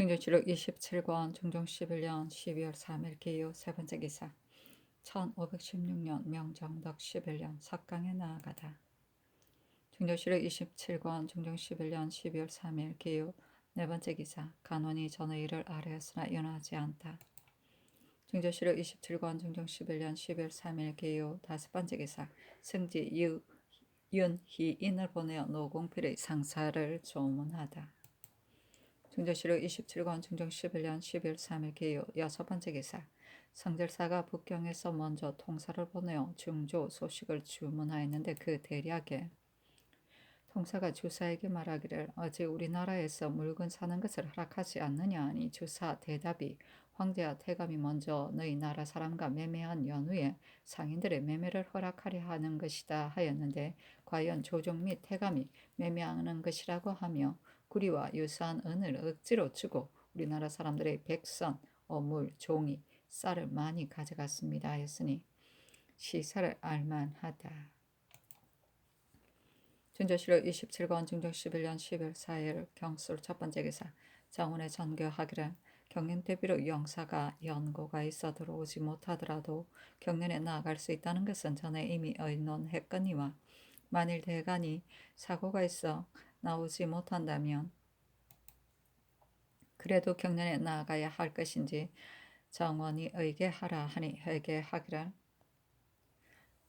중조실록 27권 중종 11년 12월 3일 기요 세 번째 기사 1516년 명정덕 11년 석강에 나아가다. 중조실록 27권 중종 11년 12월 3일 기요 네 번째 기사 간원이 전의 일을 아뢰었으나 연하지 않다. 중조실록 27권 중종 11년 12월 3일 기요 다섯 번째 기사 승지 윤희인을 보내어 노공필의 상사를 조문하다. 중조실록 27권 중종 11년 12월 3일 기요 여섯 번째 기사 성절사가 북경에서 먼저 통사를 보내어 중조 소식을 주문하였는데 그 대략에 통사가 주사에게 말하기를 어제 우리나라에서 물건 사는 것을 허락하지 않느냐 하니 주사 대답이 황제와 태감이 먼저 너희 나라 사람과 매매한 연후에 상인들의 매매를 허락하려 하는 것이다 하였는데 과연 조종 및 태감이 매매하는 것이라고 하며 구리와 유사한 은을 억지로 주고 우리나라 사람들의 백선, 어물, 종이, 쌀을 많이 가져갔습니다 하였으니 시사를 알만하다. 중조실록 27권 중종 11년 10월 4일 경술 첫 번째 기사 정원에 전교하기를 경연 대비로 영사가 연고가 있어 들어오지 못하더라도 경연에 나아갈 수 있다는 것은 전에 이미 의논했거니와 만일 대간이 사고가 있어 나오지 못한다면 그래도 경연에 나아가야 할 것인지 정원이 의계하라 하니 회개하기를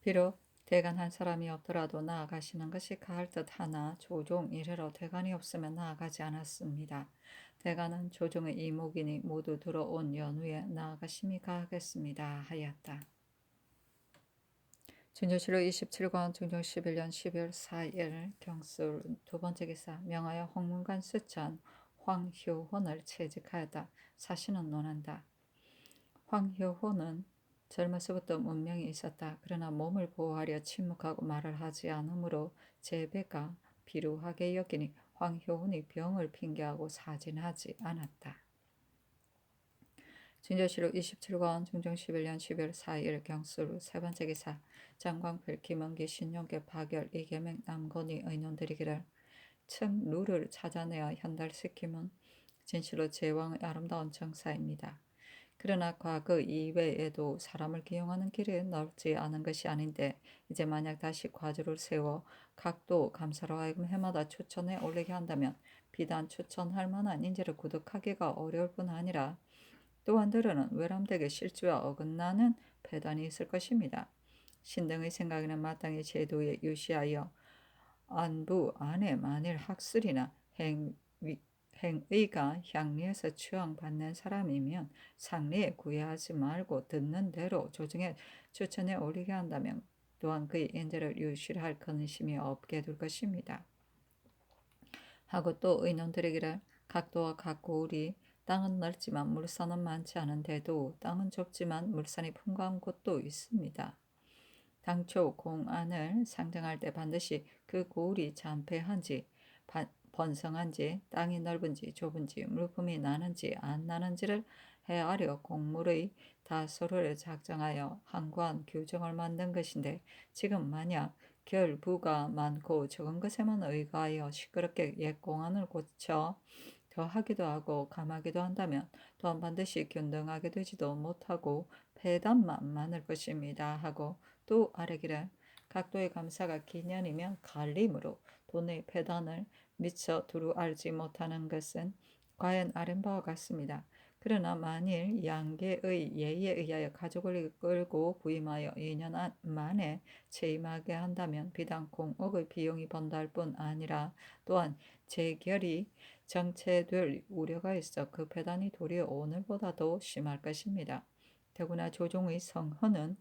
비록 대간 한 사람이 없더라도 나아가시는 것이 가할 듯하나 조종 이래로 대간이 없으면 나아가지 않았습니다. 대간은 조종의 이목이니 모두 들어온 연후에 나아가심이 가하겠습니다 하였다. 중조실록 27권 중종 11년 12월 4일 경술 두 번째 기사 명하여 홍문관 수천 황효혼을 채직하였다. 사신은 논한다. 황효혼은 젊어서부터 문명이 있었다. 그러나 몸을 보호하려 침묵하고 말을 하지 않으므로 제배가 비루하게 여기니 황효혼이 병을 핑계하고 사진하지 않았다. 중조실록 27권 중종 11년 12월 4일 경술 세 번째 기사 장광필, 김원기, 신용계, 박열, 이계명, 남건이 의논드리기를 층 룰을 찾아내어 현달시킴은 진실로 제왕의 아름다운 정사입니다. 그러나 과거 이외에도 사람을 기용하는 길이 넓지 않은 것이 아닌데 이제 만약 다시 과주를 세워 각도 감사로 하여금 해마다 추천에 올리게 한다면 비단 추천할 만한 인재를 구득하기가 어려울 뿐 아니라 또한 들어는 외람되게 실주와 어긋나는 배단이 있을 것입니다. 신등의 생각에는 마땅히 제도에 유시하여 안부 안에 만일 학술이나 행의가 향리에서 추앙받는 사람이면 상리에 구애하지 말고 듣는 대로 조정에 추천에 올리게 한다면 또한 그의 인재를 유실할 근심이 없게 될 것입니다. 하고 또 의논드리기를 각도와 각고울이 땅은 넓지만 물산은 많지 않은데도 땅은 좁지만 물산이 풍부한 곳도 있습니다. 당초 공안을 상정할 때 반드시 그 고을이 잔패한지 번성한지 땅이 넓은지 좁은지 물품이 나는지 안 나는지를 헤아려 공물의 다소를 작정하여 항구한 규정을 만든 것인데 지금 만약 결부가 많고 적은 것에만 의거하여 시끄럽게 옛 공안을 고쳐 더하기도 하고 감하기도 한다면 또한 반드시 균등하게 되지도 못하고 폐단만 많을 것입니다 하고 또 아뢰기를 각도의 감사가 기년이면 갈림으로 돈의 폐단을 미처 두루 알지 못하는 것은 과연 아랫바와 같습니다. 그러나 만일 양계의 예의에 의하여 가족을 이끌고 부임하여 2년 만에 체임하게 한다면 비단 공옥의 비용이 번다할 뿐 아니라 또한 재결이 정체될 우려가 있어 그 폐단이 도리어 오늘보다도 심할 것입니다. 더구나 조종의 성헌은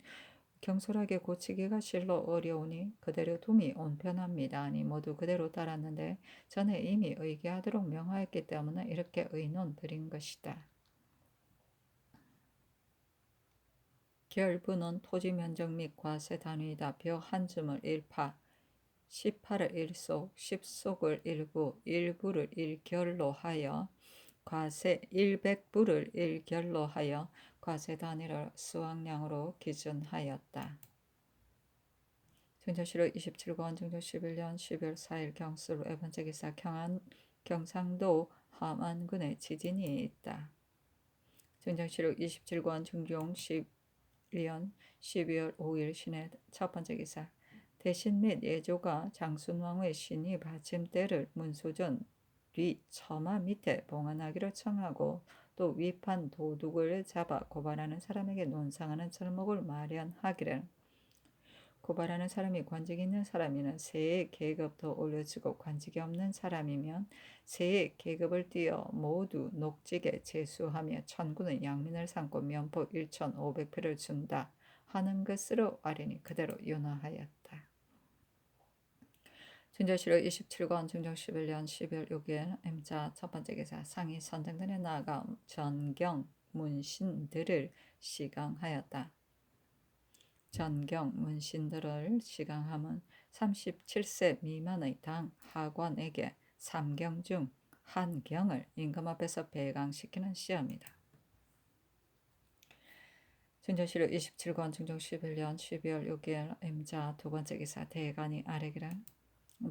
경솔하게 고치기가 실로 어려우니 그대로 둠이 온편합니다. 아니 모두 그대로 따랐는데 전에 이미 의계하도록 명하였기 때문에 이렇게 의논 드린 것이다. 결부는 토지 면적 및 과세 단위이다. 벼 한 줌을 1파, 18을 1속, 10속을 1부, 1부를 1결로 하여 과세 100부를 1결로 하여 과세 단위를 수확량으로 기준하였다. 중조실록 27권 중조 11년 12월 4일 경술 네 번째 기사 경상도 하만군의 지진이 있다. 증정시록 27권 중종 11년 12월 5일 신의 첫 번째 기사. 대신 및 예조가 장순왕의 신이 받침대를 문소전 뒤 처마 밑에 봉헌하기로 청하고 또 위판 도둑을 잡아 고발하는 사람에게 논상하는 철목을 마련하기를. 고발하는 사람이 관직이 있는 사람이면 세의 계급 더 올려주고 관직이 없는 사람이면 세의 계급을 띄어 모두 녹직에 제수하며 천군의 양민을 삼고 면포 1,500표를 준다 하는 것으로 아뢰니 그대로 윤화하였다. 증조실록 27권 중종 11년 12월 6일 M자 첫 번째 기사. 상이 선정단에 나아가 전경 문신들을 시강하였다. 전경 문신들을 시강함은 37세 미만의 당 하관에게 3경 중 한 경을 임금 앞에서 배강시키는 시험이다. 증조실록 27권 중종 11년 12월 6일 M자 두 번째 기사. 대간이 아뢰기를.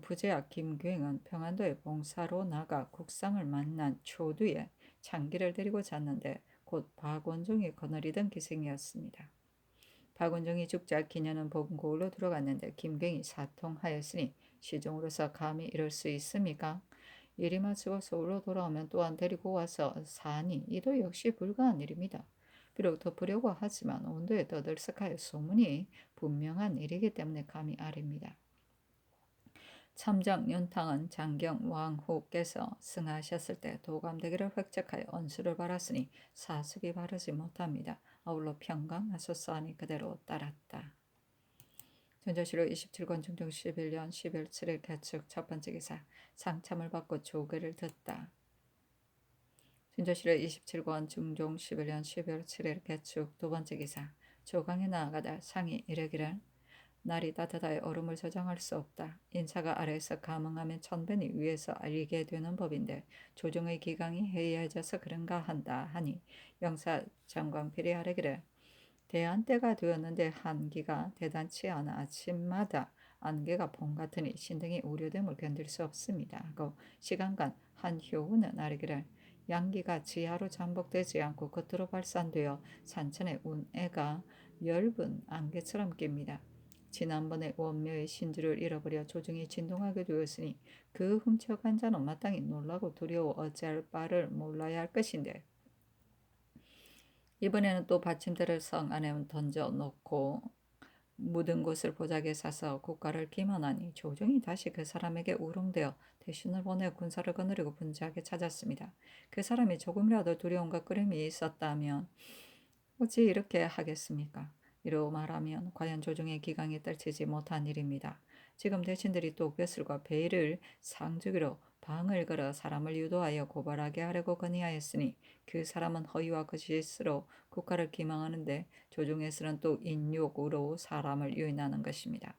부제학 김규행은 평안도에 봉사로 나가 국상을 만난 초두에 장기를 데리고 잤는데 곧 박원종이 거느리던 기생이었습니다. 박원종이 죽자 기녀는 본고을로 들어갔는데 김경이 사통하였으니 시종으로서 감히 이럴 수 있습니까? 일이 마치고 서울로 돌아오면 또한 데리고 와서 사니 이도 역시 불가한 일입니다. 비록 덮으려고 하지만 온도에 떠들썩하여 소문이 분명한 일이기 때문에 감히 아뢰입니다. 참정 윤탕은 장경 왕후께서 승하하셨을 때 도감되기를 획책하여 언수를 받았으니 사습이 바르지 못합니다. 아울러 평강하소서 하니 그대로 따랐다. 전조실록 27권 중종 11년 11월 7일 개축 첫 번째 기사. 상참을 받고 조계를 듣다. 전조실록 27권 중종 11년 12월 7일 개축 두 번째 기사. 조강에 나아가다 상이 이르기를. 날이 따뜻하여 얼음을 저장할 수 없다. 인사가 아래에서 감응하면 천변이 위에서 알리게 되는 법인데 조정의 기강이 해이해져서 그런가 한다 하니 영사장관필이 아뢰기를. 대한 때가 되었는데 한기가 대단치 않아 아침마다 안개가 봄 같으니 신등이 우려됨을 견딜 수 없습니다 하고 시간간 한효우는 아뢰기를. 양기가 지하로 잠복되지 않고 겉으로 발산되어 산천의 운해가 엷은 안개처럼 낍니다. 지난번에 원묘의 신주를 잃어버려 조정이 진동하게 되었으니 그 훔쳐간 자는 마땅히 놀라고 두려워 어찌할 바를 몰라야 할 것인데 이번에는 또 받침대를 성 안에 던져놓고 묻은 곳을 보자기에 사서 국가를 기만하니 조정이 다시 그 사람에게 우롱되어 대신을 보내 군사를 거느리고 분주하게 찾았습니다. 그 사람이 조금이라도 두려움과 끄림이 있었다면 어찌 이렇게 하겠습니까? 이로 말하면 과연 조정의 기강에 떨치지 못한 일입니다. 지금 대신들이 또 벼슬과 베일을 상주기로 방을 걸어 사람을 유도하여 고발하게 하려고 건의하였으니 그 사람은 허위와 거짓으로 국가를 기망하는데 조정에서는 또 인욕으로 사람을 유인하는 것입니다.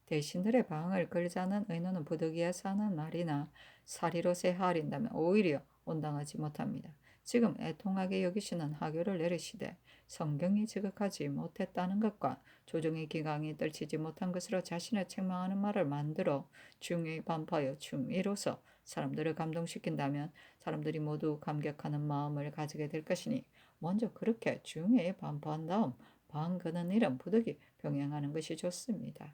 대신들의 방을 걸자는 의논은 부득이해서 하는 말이나 사리로 새하린다면 오히려 온당하지 못합니다. 지금 애통하게 여기시는 하교를 내리시되 성경이 지극하지 못했다는 것과 조정의 기강이 떨치지 못한 것으로 자신을 책망하는 말을 만들어 중에 반파하여 중의로서 사람들을 감동시킨다면 사람들이 모두 감격하는 마음을 가지게 될 것이니 먼저 그렇게 중에 반파한 다음 방 거는 일은 부득이 병행하는 것이 좋습니다.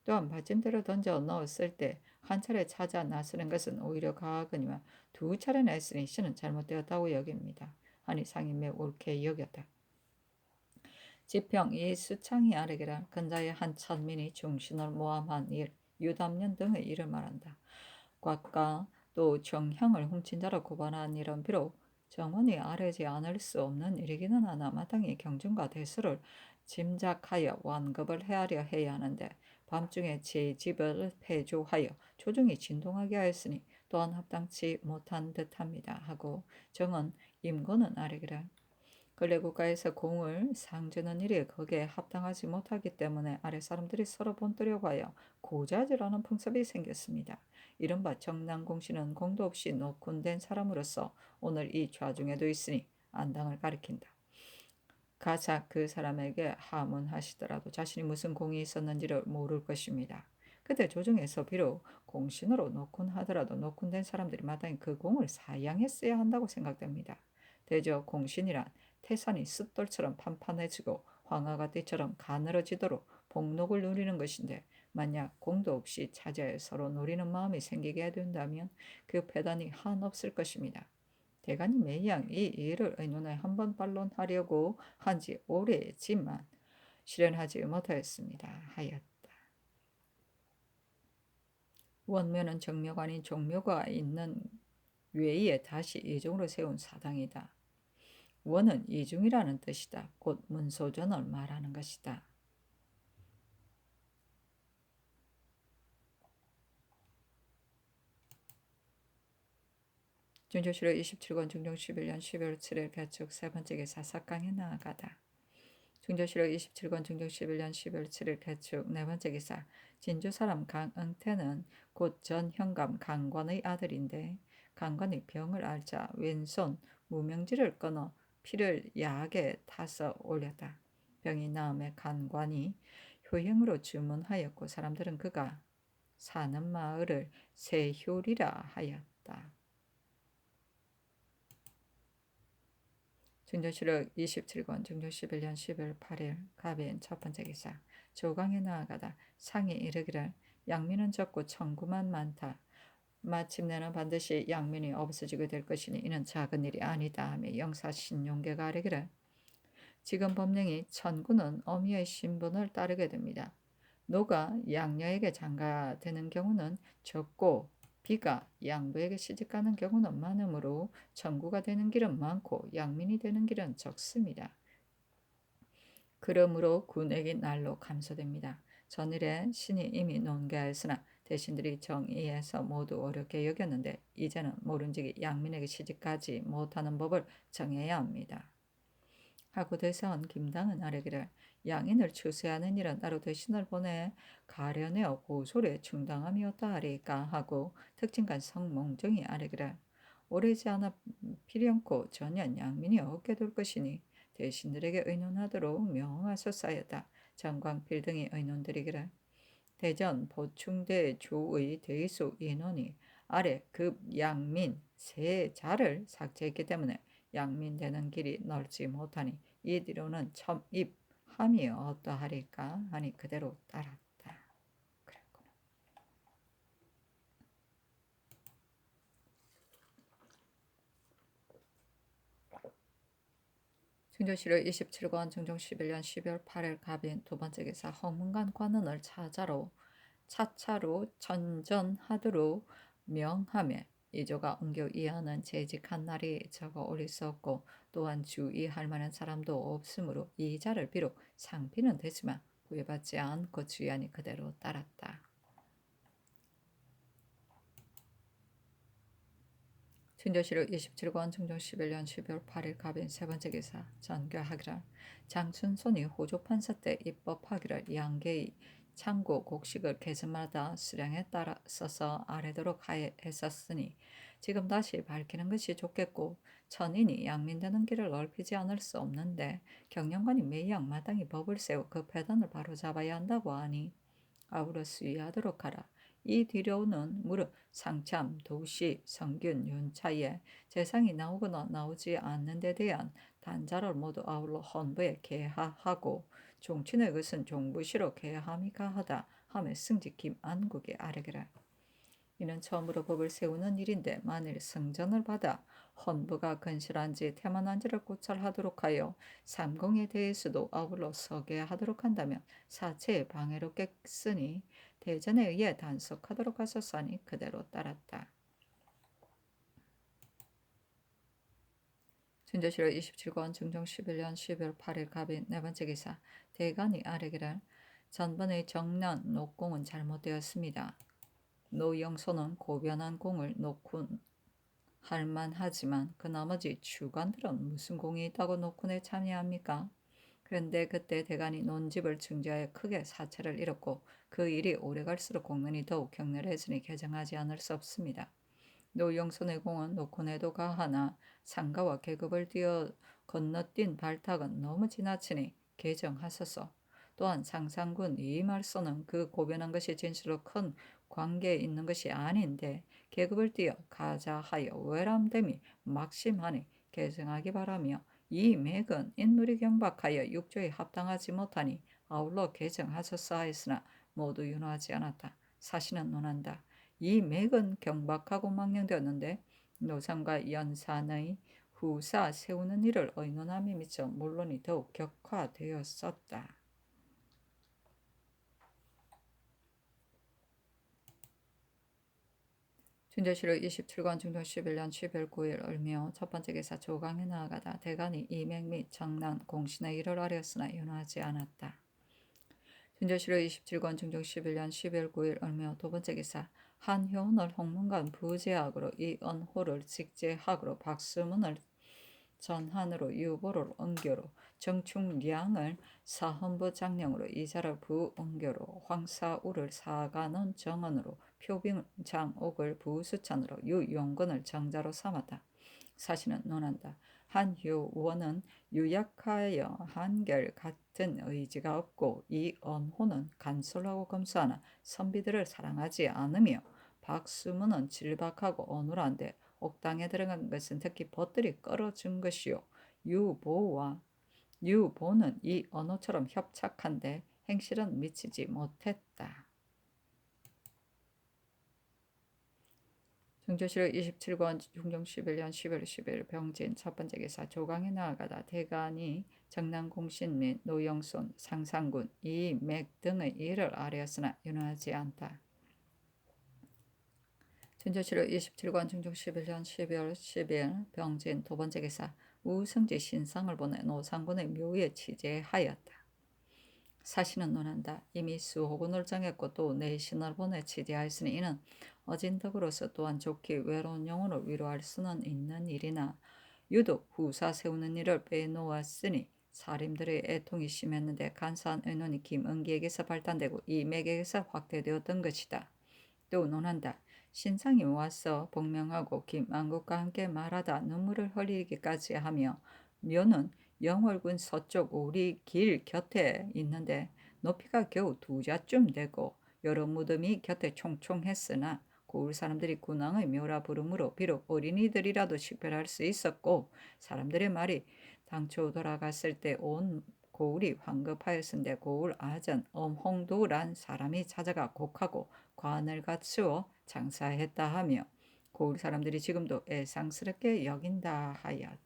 또한 받침대를 던져 넣었을 때 한 차례 찾아 나서는 것은 오히려 가하거니와 두 차례나 했으니 신은 잘못되었다고 여깁니다. 하니 상이 매우 옳게 여겼다. 지평 이 수창이 아뢰기를. 근자의 한 천민이 중신을 모함한 일, 유담년 등의 일을 말한다. 곽가 또 정향을 훔친 자로 고발한 일은 비록 정원이 아뢰지 않을 수 없는 일이기는 하나 마땅히 경중과 대수를 짐작하여 완급을 헤아려 해야 하는데 밤중에 제 집을 폐조하여 조정이 진동하게 하였으니 또한 합당치 못한 듯합니다 하고 정은 임고는 아뢰기를. 근래 국가에서 공을 상주는 일이 거기에 합당하지 못하기 때문에 아래 사람들이 서로 본떠려고 하여 고자질하는 풍습이 생겼습니다. 이른바 정난공신은 공도 없이 노곤된 사람으로서 오늘 이 좌중에도 있으니 안당을 가리킨다. 가작 그 사람에게 하문하시더라도 자신이 무슨 공이 있었는지를 모를 것입니다. 그때 조정에서 비록 공신으로 노콘 하더라도 노콘된 사람들이 마땅히 그 공을 사양했어야 한다고 생각됩니다. 대저 공신이란 태산이 숫돌처럼 판판해지고 황화가 띠처럼 가늘어지도록 복록을 누리는 것인데 만약 공도 없이 차지하여 서로 노리는 마음이 생기게 된다면 그 패단이 한없을 것입니다. 대간이 매양 이 일을 의논해 한번 반론하려고 한지 오래지만 실현하지 못하였습니다. 하였다. 원묘는 정묘가 아닌 종묘가 있는 외에 다시 이중으로 세운 사당이다. 원은 이중이라는 뜻이다. 곧 문소전을 말하는 것이다. 준조실록 27권 중종 11년 12월 7일 개축 세 번째 기사 사강에 나아가다. 중조실록 27권 중종 11년 12월 7일 개축 네 번째 기사 진주 사람 강응태는 곧 전 현감 강관의 아들인데 강관이 병을 앓자 왼손 무명지를 끊어 피를 약에 타서 올렸다. 병이 나음에 강관이 효행으로 주문하였고 사람들은 그가 사는 마을을 세효리라 하였다. 중조실록 27권 중조 11년 10월 8일 갑인 첫 번째 기사 조강에 나아가다 상이 이르기를 양민은 적고 천구만 많다. 마침내는 반드시 양민이 없어지게 될 것이니 이는 작은 일이 아니다 하며 영사 신용계가 아뢰기를 지금 법령이 천구는 어미의 신분을 따르게 됩니다. 노가 양녀에게 장가되는 경우는 적고 비가 양부에게 시집가는 경우는 많으므로 천구가 되는 길은 많고 양민이 되는 길은 적습니다. 그러므로 군액이 날로 감소됩니다. 전일에 신이 이미 논개하였으나 대신들이 정의해서 모두 어렵게 여겼는데 이제는 모른지기 양민에게 시집가지 못하는 법을 정해야 합니다. 하고 대사원 김당은 아뢰기를 양인을 추세하는 일은 따로 대신을 보내 가련하여 고소를 충당함이었다 하리까 하고 특징간 성몽정이 아뢰기를 오래지 않아 필연코 전혀 양민이 없게 될 것이니 대신들에게 의논하도록 명하소서하였다. 정광필 등이 의논드리기를 대전 보충대 조의 대의수 인원이 아래 급 양민 세 자를 삭제했기 때문에 양민되는 길이 넓지 못하니 이 뒤로는 첨입함이 어떠하리까 하니 그대로 따랐다. 그랬구나. 중조실록 27권 중종 11년 12월 8일 갑인 두 번째 기사 허문관 관원을 차차로 전전하도록 명하며 이조가 옮겨 이하는 재직한 날이 적어 올릴 수 없고 또한 주의할 만한 사람도 없으므로 이자를 비록 상피는 되지만 구애받지 않고 주의하니 그대로 따랐다. 준조실록 27권 중종 11년 12월 8일 갑인 세 번째 기사 전교하기를 장춘손이 호조판사 때 입법하기를 양계의 창고 곡식을 계절마다 수량에 따라 써서 아래도록 했었으니 지금 다시 밝히는 것이 좋겠고 천인이 양민되는 길을 넓히지 않을 수 없는데 경영관이 매양 마땅히 법을 세워 그 폐단을 바로잡아야 한다고 하니 아우러 수의하도록 하라. 이 뒤로는 무릇 상참, 도시, 성균, 윤차에 재상이 나오거나 나오지 않는 데 대한 단자를 모두 아울러 헌부에 개하하고 종친의 것은 종부시로 개함이 가하다 하며 승지 김안국이 아뢰기를 이는 처음으로 법을 세우는 일인데 만일 승전을 받아 헌부가 건실한지 태만한지를 고찰하도록 하여 삼공에 대해서도 아울러 서게 하도록 한다면 사체에 방해롭겠으니 대전에 의해 단속하도록 하소서하니 그대로 따랐다. 준조실록 27권 중종 11년 12월 8일 갑인 네 번째 기사 대간이 아뢰기를 전번의 정난 녹공은 잘못되었습니다. 노영소는 고변한 공을 녹군 할만하지만 그 나머지 주관들은 무슨 공이 있다고 녹군에 참여합니까? 그런데 그때 대간이 논집을 중지하여 크게 사체를 잃었고 그 일이 오래갈수록 공론이 더욱 격렬해지니 개정하지 않을 수 없습니다. 노영손의 공은 녹군에도 가하나 상가와 계급을 뛰어 건너뛴 발탁은 너무 지나치니 개정하소서. 또한 상상군 이 말소는 그 고변한 것이 진실로 큰 관계에 있는 것이 아닌데 계급을 띄어 가자하여 외람됨이 막심하니 계승하기 바라며 이 맥은 인물이 경박하여 육조에 합당하지 못하니 아울러 계승하소서 하였으나 모두 윤호하지 않았다. 사신은 논한다. 이 맥은 경박하고 망령되었는데 노상과 연산의 후사 세우는 일을 의논함에 미쳐 물론이 더욱 격화되었었다. 준조실록 27권 중종 11년 10월 9일 을묘 첫 번째 기사 조강에 나아가다 대간이 이맥 및 정난 공신의 일을 아뢰었으나 윤호하지 않았다. 준조실록 27권 중종 11년 10월 9일 을묘 두 번째 기사 한효은을 홍문관 부제학으로 이은호를 직제학으로 박수문을 전한으로 유보를 은교로 정충량을 사헌부 장령으로 이자를 부은교로 황사우를 사관원 정원으로 표빙장옥을 부수찬으로 유용근을 정자로 삼았다. 사신은 논한다. 한효원은 유약하여 한결 같은 의지가 없고 이언호는 간솔하고 검소하나 선비들을 사랑하지 않으며 박수문은 질박하고 어눌한데 옥당에 들어간 것은 특히 벗들이 끌어준 것이요 유보는 이 언어처럼 협착한데 행실은 미치지 못했다. 중조실록 27권 중종 11년 10월 10일 병진 첫 번째 기사 조강에 나아가다 대간이 정난공신 및 노영손 상상군 이맥 등의 일을 아뢰었으나 윤호하지 않다. 준조실록 27권 중종 11년 12월 10일 병진 두 번째 기사 우승지 신상을 보내 노상군의 묘에 취재하였다. 사신은 논한다. 이미 수호군을 정했고 또 내신을 보내 취재하였으니 이는 어진덕으로서 또한 좋게 외로운 영혼을 위로할 수는 있는 일이나 유독 후사 세우는 일을 빼놓았으니 사림들의 애통이 심했는데 간사한 의논이 김은기에게서 발단되고 이맥에게서 확대되었던 것이다. 또 논한다. 신상이 와서 복명하고 김안국과 함께 말하다 눈물을 흘리기까지 하며 묘는 영월군 서쪽 우리 길 곁에 있는데 높이가 겨우 2자쯤 되고 여러 무덤이 곁에 총총했으나 고을 사람들이 군왕의 묘라 부름으로 비록 어린이들이라도 식별할 수 있었고 사람들의 말이 당초 돌아갔을 때 온 고을이 황급하였은데 고을 아전 엄홍도란 사람이 찾아가 곡하고 관을 갖추어 장사했다 하며 고을 사람들이 지금도 애상스럽게 여긴다 하였다.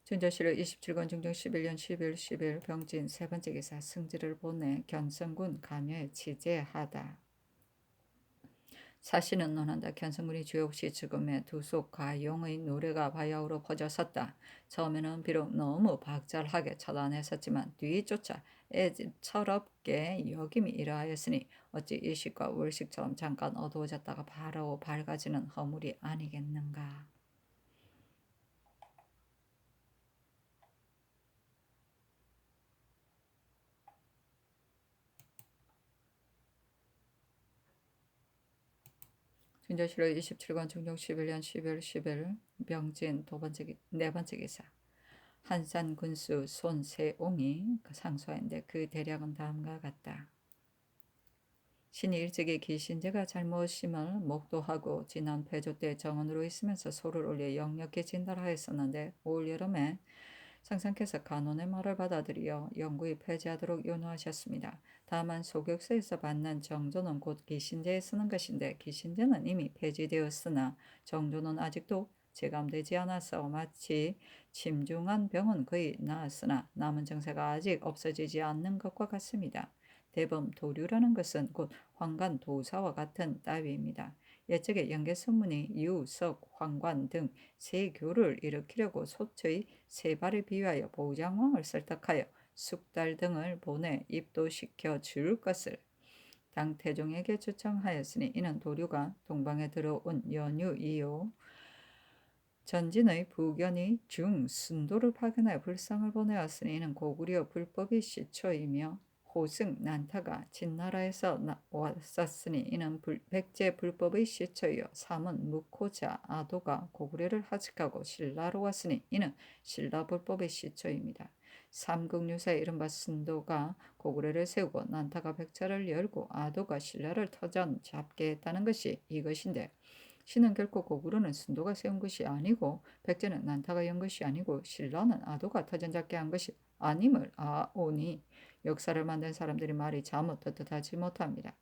준조실록 27권 중종 11년 11월 10일 병진 세 번째 기사 승지를 보내 견성군 감여에 취재하다. 사신은 논한다. 견성군이 죄 없이 죽음에 두속 가용의 노래가 바야흐로 퍼졌었다. 처음에는 비록 너무 박잘하게 처단했었지만 뒤쫓아 애질철없게 여김이 이러하였으니 어찌 일식과 월식처럼 잠깐 어두워졌다가 바로 밝아지는 허물이 아니겠는가. 준조실록 27권 중종 11년 12월 10일 병진 네 번째 기사 한산 군수 손세옹이 상소했는데 그 대략은 다음과 같다. 신이 일찍이 기신제가 잘못임을 목도하고 지난 폐조 때 정원으로 있으면서 소를 올려 역력히 진달하였었는데 올 여름에 상상께서 간원의 말을 받아들여 영구히 폐지하도록 요노하셨습니다. 다만 소격서에서 받는 정조는 곧 기신제에 쓰는 것인데 기신제는 이미 폐지되었으나 정조는 아직도 제감되지 않아서 마치 침중한 병은 거의 나았으나 남은 증세가 아직 없어지지 않는 것과 같습니다. 대범 도류라는 것은 곧 황관 도사와 같은 따위입니다. 옛적에 영계선문이 유, 석, 황관 등 세 교를 일으키려고 소처의 세 발을 비유하여 보장왕을 설득하여 숙달 등을 보내 입도시켜 줄 것을 당 태종에게 추청하였으니 이는 도류가 동방에 들어온 연유이요 전진의 부견이 중 순도를 파견하여 불상을 보내었으니 이는 고구려 불법이 시초이며 호승 난타가 진나라에서 왔었으니 이는 백제 불법의 시초이요 삼은 묵호자 아도가 고구려를 하직하고 신라로 왔으니 이는 신라 불법의 시초입니다. 삼국유사의 이른바 순도가 고구려를 세우고 난타가 백제를 열고 아도가 신라를 터전 잡게 했다는 것이 이것인데 신은 결코 고구려는 순도가 세운 것이 아니고 백제는 난타가 연 것이 아니고 신라는 아도가 터전 잡게 한 것이 아님을 아오니 역사를 만든 사람들이 말이 잘못 떳떳하지 못합니다.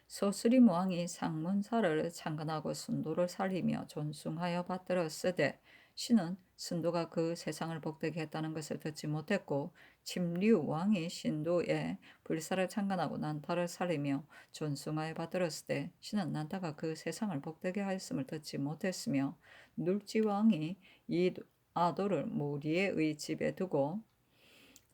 소수림 왕이 상문사를 창건하고 순도를 살리며 존숭하여 받들었으되 신은 순도가 그 세상을 복되게 했다는 것을 듣지 못했고 침류 왕이 신도에 불사를 창건하고 난타를 살리며 존숭하여 받들었을 때 신은 난타가 그 세상을 복되게 하였음을 듣지 못했으며 눌지 왕이 이 아도를 모리에의 집에 두고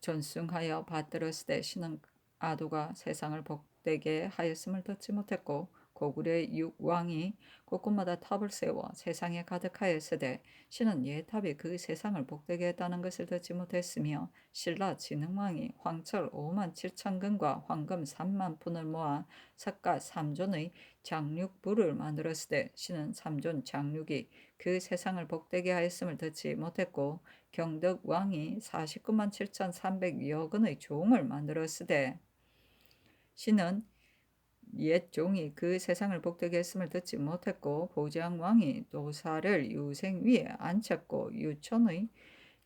존숭하여 받들었을 때 신은 아도가 세상을 복되게 하였음을 듣지 못했고 고구려의 육왕이 곳곳마다 탑을 세워 세상에 가득하였으되 신은 예탑이 그 세상을 복되게 했다는 것을 듣지 못했으며 신라 진흥왕이 황철 5만 7천 근과 황금 3만 푼을 모아 석가 3존의 장육부를 만들었으되 신은 3존 장육이 그 세상을 복되게 하였음을 듣지 못했고 경덕 왕이 49만 7,300여 근의 종을 만들었으되 신은 옛 종이 그 세상을 복되게 했음을 듣지 못했고 보장 왕이 도사를 유생 위에 앉혔고 유천의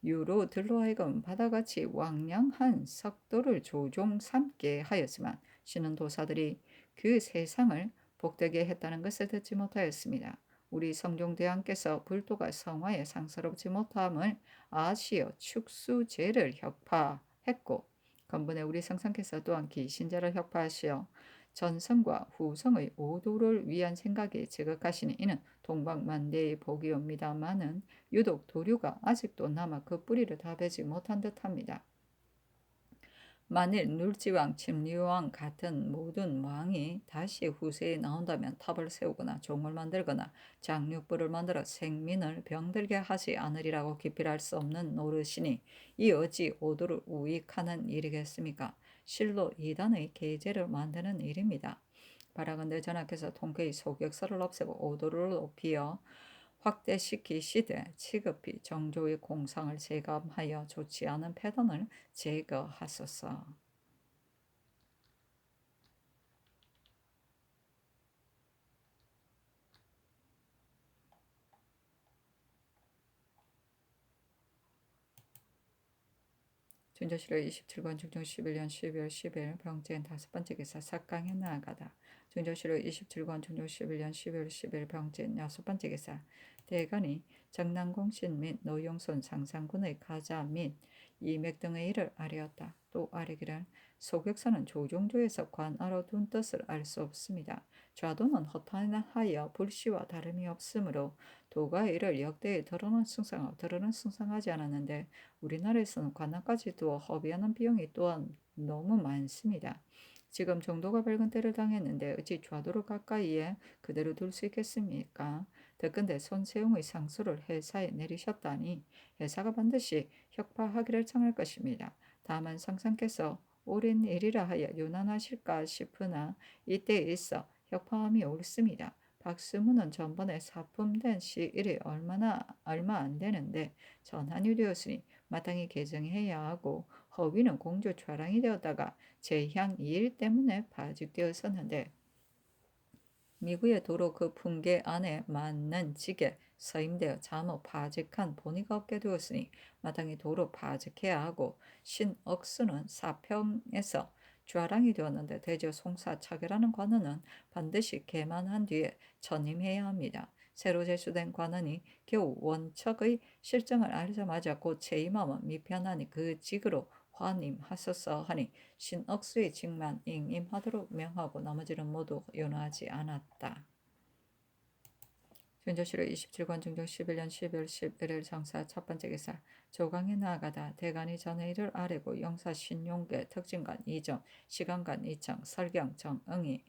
유로 들로 하여금 바다같이 왕량한 석도를 조종 삼게 하였지만 신은 도사들이 그 세상을 복되게 했다는 것을 듣지 못하였습니다. 우리 성종대왕께서 불도가 성화에 상스럽지 못함을 아시어 축수제를 혁파했고 건분에 우리 성상께서 또한 기신제를 혁파하시어 전성과 후성의 오도를 위한 생각이 지극하시니 이는 동방만대의 복이옵니다마는 유독 도류가 아직도 남아 그 뿌리를 다 베지 못한 듯합니다. 만일 눌지왕, 침류왕 같은 모든 왕이 다시 후세에 나온다면 탑을 세우거나 종을 만들거나 장육부를 만들어 생민을 병들게 하지 않으리라고 기필할 수 없는 노릇이니 이 어찌 오도를 우익하는 일이겠습니까? 실로 이단의 계제를 만드는 일입니다. 바라건대 전하께서 통쾌히 소격서를 없애고 오도를 높이어 확대시키시되 시급히 정조의 공상을 제감하여 좋지 않은 패던을 제거하소서. 준조실로 27권 중종 11년 12월 10일 병제인 5번째 기사 삭강에 나아가다. 준조실로 27권 중종 11년 12월 10일 병제인 6번째 기사 대간이 정난공신 및 노용손 상상군의 가자 및 이맥 등의 일을 아뢰었다. 또 아뢰기를 소격사는 조종조에서 관하러 둔 뜻을 알 수 없습니다. 좌도는 허탄하여 불씨와 다름이 없으므로 도가의 일을 역대에 드러는 승상하지 않았는데 우리나라에서는 관할까지 두어 허비하는 비용이 또한 너무 많습니다. 지금 정도가 밝은 때를 당했는데 어찌 좌도를 가까이에 그대로 둘 수 있겠습니까? 더군데 손세웅의 상소를 회사에 내리셨다니 회사가 반드시 혁파하기를 청할 것입니다. 다만 상상께서 옳은 일이라 하여 유난하실까 싶으나 이때에 있어 혁파함이 옳습니다. 박수문은 전번에 사품된 시일이 얼마 안 되는데 전한이 되었으니 마땅히 개정해야 하고 허위는 공조 좌랑이 되었다가 재향 2일 때문에 파직되었었는데 미국의 도로 그 풍계 안에 맞는 직에 서임되어 잠옷 파직한 본의가 없게 되었으니 마땅히 도로 파직해야 하고 신억수는 사평에서 좌랑이 되었는데 대저 송사 차결하는 관원은 반드시 개만한 뒤에 전임해야 합니다. 새로 제수된 관원이 겨우 원척의 실정을 알자마자 곧 재임하면 미편하니 그 직으로 환임하소서 하니 신억수의 직만 임하도록 명하고 나머지는 모두 연호하지 않았다. 준조실로 27권 중종 11년 12월 11일 정사 첫번째 기사 조강에 나아가다 대간이 전의 일을 아뢰고 영사 신용계 특진관 이정 시간관 이청 설경 정응이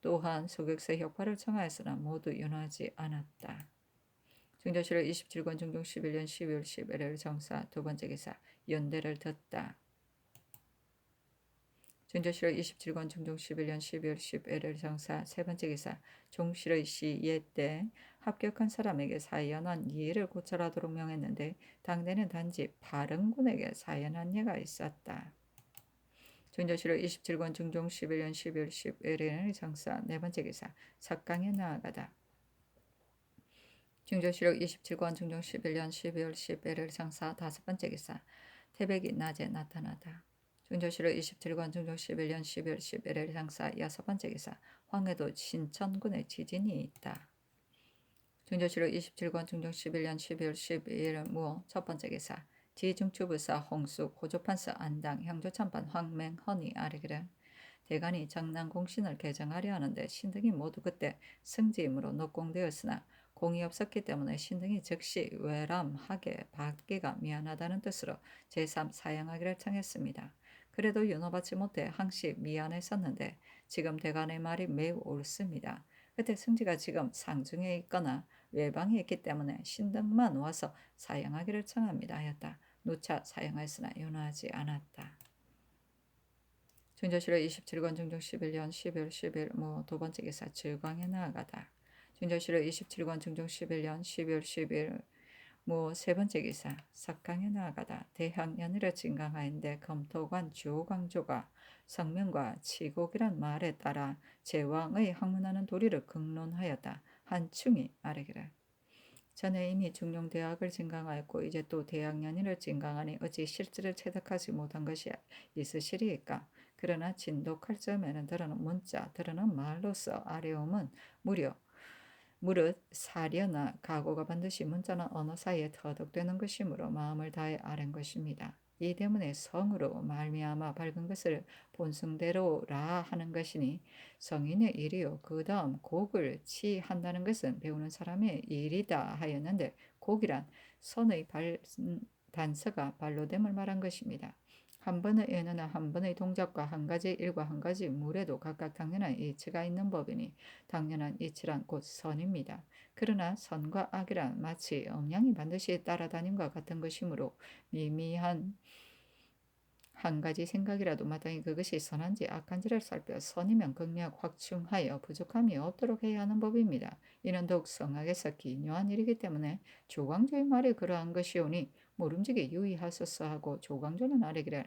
또한 소격서 혁파를 청하였으나 모두 연호하지 않았다. 준조실로 27권 중종 11년 12월 11일 정사 두번째 기사 연대를 듣다. 준조실의 27권 중종 11년 12월 10일 장사 세 번째 기사 종실의 시예 때 합격한 사람에게 사연한 예를 고찰하도록 명했는데 당대는 단지 바른군에게 사연한 예가 있었다. 준조실의 27권 중종 11년 12월 10일의 장사 네 번째 기사 석강에 나아가다. 중조실록 27권 중종 11년 12월 11일 장사 다섯 번째 기사 태백이 낮에 나타나다. 중조실록 27권 중종 11년 12월 11일 장사 여섯 번째 기사 황해도 신천군에 지진이 있다. 중조실록 27권 중종 11년 12월 12일 무호 첫 번째 기사 지중추부사 홍숙 호조판서 안당 향조참판 황맹헌이 아뢰기를 대간이 정난공신을 개정하려 하는데 신등이 모두 그때 승지임으로 녹공되었으나 공이 없었기 때문에 신등이 즉시 외람하게 받기가 미안하다는 뜻으로 제3 사양하기를 청했습니다. 그래도 윤호받지 못해 항시 미안했었는데 지금 대간의 말이 매우 옳습니다. 그때 승지가 지금 상중에 있거나 외방에 있기 때문에 신등만 와서 사양하기를 청합니다 하였다. 누차 사양하였으나 윤호하지 않았다. 준조실록 27권 중종 11년 12월 10일 무 두 번째 기사 즐광에 나아가다. 준조실록 27권 중종 11년 12월 10일 무 세 번째 기사 석강에 나아가다. 대항연일의 진강하인데 검토관 주호광조가 성명과 치곡이란 말에 따라 제왕의 학문하는 도리를 극론하였다. 한충이 아뢰기를 전에 이미 중용대학을 진강하였고 이제 또 대학년일을 진강하니 어찌 실질을 체득하지 못한 것이 있으시리이까. 그러나 진독할 점에는 들어는 문자 들어는 말로써 아뢰움은 무릇 사려나 각오가 반드시 문자나 언어 사이에 터득되는 것이므로 마음을 다해 아랜 것입니다. 이 때문에 성으로 말미암아 밝은 것을 본성대로라 하는 것이니 성인의 일이요 그 다음 곡을 치한다는 것은 배우는 사람의 일이다 하였는데 곡이란 선의 단서가 발로됨을 말한 것입니다. 한 번의 언어나 한 번의 동작과 한 가지 일과 한 가지 물에도 각각 당연한 이치가 있는 법이니 당연한 이치란 곧 선입니다. 그러나 선과 악이란 마치 음양이 반드시 따라다님과 같은 것이므로 미미한 한 가지 생각이라도 마땅히 그것이 선한지 악한지를 살펴 선이면 극력 확충하여 부족함이 없도록 해야 하는 법입니다. 이는 더욱 성악에서 기묘한 일이기 때문에 조광조의 말이 그러한 것이오니 모름지기 유의하소서 하고 조광조는 아뢰기를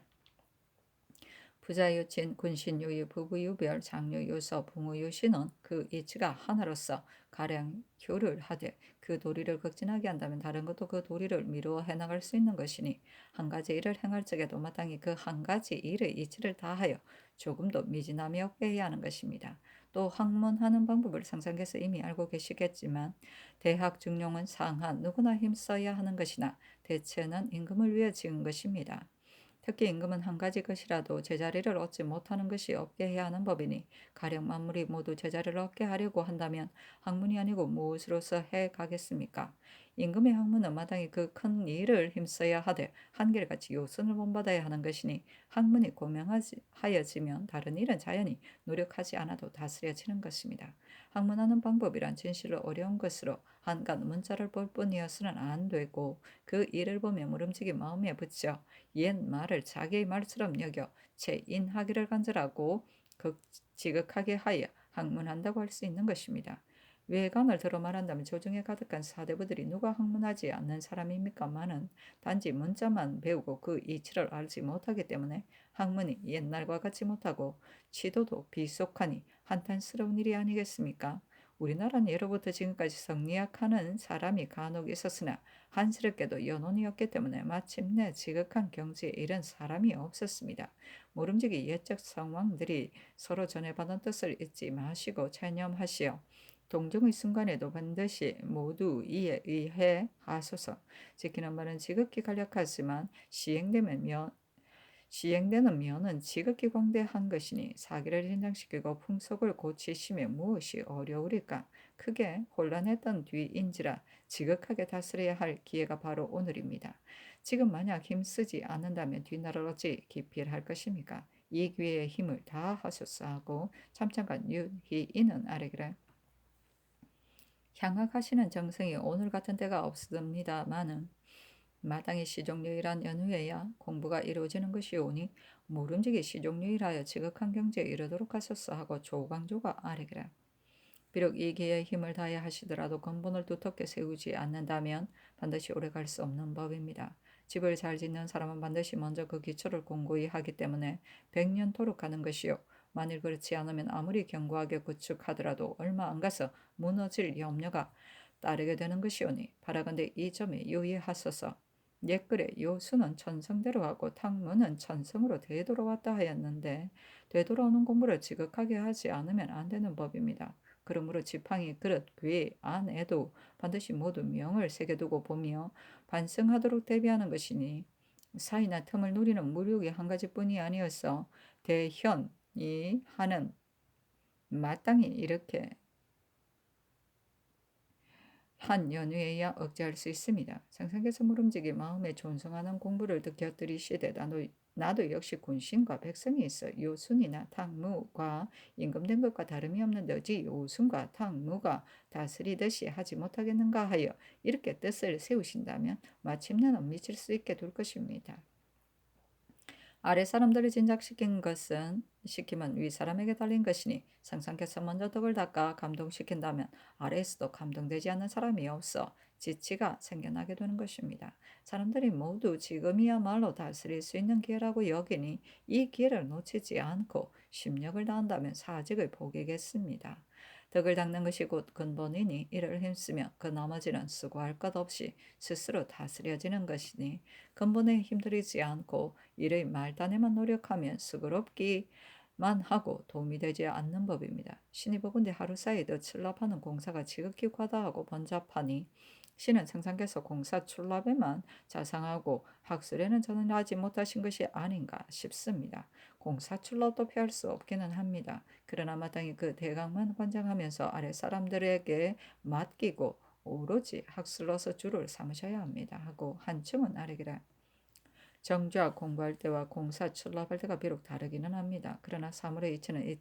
부자유친, 군신유유, 부부유별, 장유유서, 붕우유신은 그 이치가 하나로서 가령 효를 하되 그 도리를 극진하게 한다면 다른 것도 그 도리를 미루어 해나갈 수 있는 것이니 한 가지 일을 행할 적에도 마땅히 그 한 가지 일의 이치를 다하여 조금도 미진함이 없게 해야 하는 것입니다. 또 학문하는 방법을 상상해서 이미 알고 계시겠지만 대학 중용은 상한 누구나 힘써야 하는 것이나 대체는 임금을 위해 지은 것입니다. 특히 임금은 한 가지 것이라도 제자리를 얻지 못하는 것이 없게 해야 하는 법이니 가령 만물이 모두 제자리를 얻게 하려고 한다면 학문이 아니고 무엇으로서 해 가겠습니까? 임금의 학문은 마땅히 그 큰 일을 힘써야 하되 한결같이 요선을 본받아야 하는 것이니 학문이 고명하여지면 다른 일은 자연히 노력하지 않아도 다스려지는 것입니다. 학문하는 방법이란 진실로 어려운 것으로 한갓 문자를 볼 뿐이어서는 안 되고 그 일을 보며 무름지기 마음에 붙여 옛 말을 자기의 말처럼 여겨 체인하기를 간절하고 지극하게 하여 학문한다고 할 수 있는 것입니다. 외감을 들어 말한다면 조정에 가득한 사대부들이 누가 학문하지 않는 사람입니까마는 단지 문자만 배우고 그 이치를 알지 못하기 때문에 학문이 옛날과 같지 못하고 지도도 비속하니 한탄스러운 일이 아니겠습니까? 우리나라는 예로부터 지금까지 성리학하는 사람이 간혹 있었으나 한스럽게도 연혼이었기 때문에 마침내 지극한 경지에 이른 사람이 없었습니다. 모름지기 옛적 성왕들이 서로 전해받은 뜻을 잊지 마시고 체념하시어 동정의 순간에도 반드시 모두 이에 의해 하소서. 지키는 말은 지극히 간략하지만 시행되는 면은 지극히 광대한 것이니 사기를 진정시키고 풍속을 고치시면 무엇이 어려우리까. 크게 혼란했던 뒤인지라 지극하게 다스려야 할 기회가 바로 오늘입니다. 지금 만약 힘쓰지 않는다면 뒷날을 어찌 기필할 것입니까? 이 기회에 힘을 다하소서 하고 참참간 유희인은 아뢰기를 향학하시는 정성이 오늘 같은 때가 없습니다마는 마땅히 시종유일한 연후에야 공부가 이루어지는 것이오니 모름지기 시종유일하여 지극한 경지에 이르도록 하소서 하고 조광조가 아뢰기라. 비록 이 기회에 힘을 다해 하시더라도 근본을 두텁게 세우지 않는다면 반드시 오래 갈 수 없는 법입니다. 집을 잘 짓는 사람은 반드시 먼저 그 기초를 공고히 하기 때문에 100년토록 가는 것이요. 만일 그렇지 않으면 아무리 견고하게 구축하더라도 얼마 안 가서 무너질 염려가 따르게 되는 것이오니 바라건대 이 점에 유의하소서. 옛글에 요수는 천성대로 하고 탕문은 천성으로 되돌아왔다 하였는데 되돌아오는 공부를 지극하게 하지 않으면 안 되는 법입니다. 그러므로 지팡이, 그릇, 궤, 안에도 반드시 모두 명을 새겨두고 보며 반성하도록 대비하는 것이니 사이나 틈을 누리는 무력이 한 가지뿐이 아니어서 대현이 하는 마땅히 이렇게 한 연후에야 억제할 수 있습니다. 상상께서 물음직이 마음에 존성하는 공부를 곁들이시되 나도 역시 군신과 백성이 있어 요순이나 탕무과 임금된 것과 다름이 없는데 어찌 요순과 탕무가 다스리듯이 하지 못하겠는가 하여 이렇게 뜻을 세우신다면 마침내는 미칠 수 있게 둘 것입니다. 아래 사람들을 시킴은 위 사람에게 달린 것이니 상상께서 먼저 덕을 닦아 감동시킨다면 아래에서도 감동되지 않는 사람이 없어 지치가 생겨나게 되는 것입니다. 사람들이 모두 지금이야말로 다스릴 수 있는 기회라고 여기니 이 기회를 놓치지 않고 심력을 다한다면 사직을 복이겠습니다. 덕을 닦는 것이 곧 근본이니 이를 힘쓰면 그 나머지는 수고할 것 없이 스스로 다스려지는 것이니 근본에 힘들이지 않고 일의 말단에만 노력하면 수고롭기만 하고 도움이 되지 않는 법입니다. 신이 보건대 하루 사이도 출납하는 공사가 지극히 과다하고 번잡하니 신은 상상께서 공사 출납에만 자상하고 학술에는 전하지 못하신 것이 아닌가 싶습니다. 공사 출납도 피할 수 없기는 합니다. 그러나 마땅히 그 대강만 관장하면서 아래 사람들에게 맡기고 오로지 학술로서 주를 삼으셔야 합니다. 하고 한층은 아래기라. 정주학 공부할 때와 공사 출납할 때가 비록 다르기는 합니다. 그러나 사물의 이치는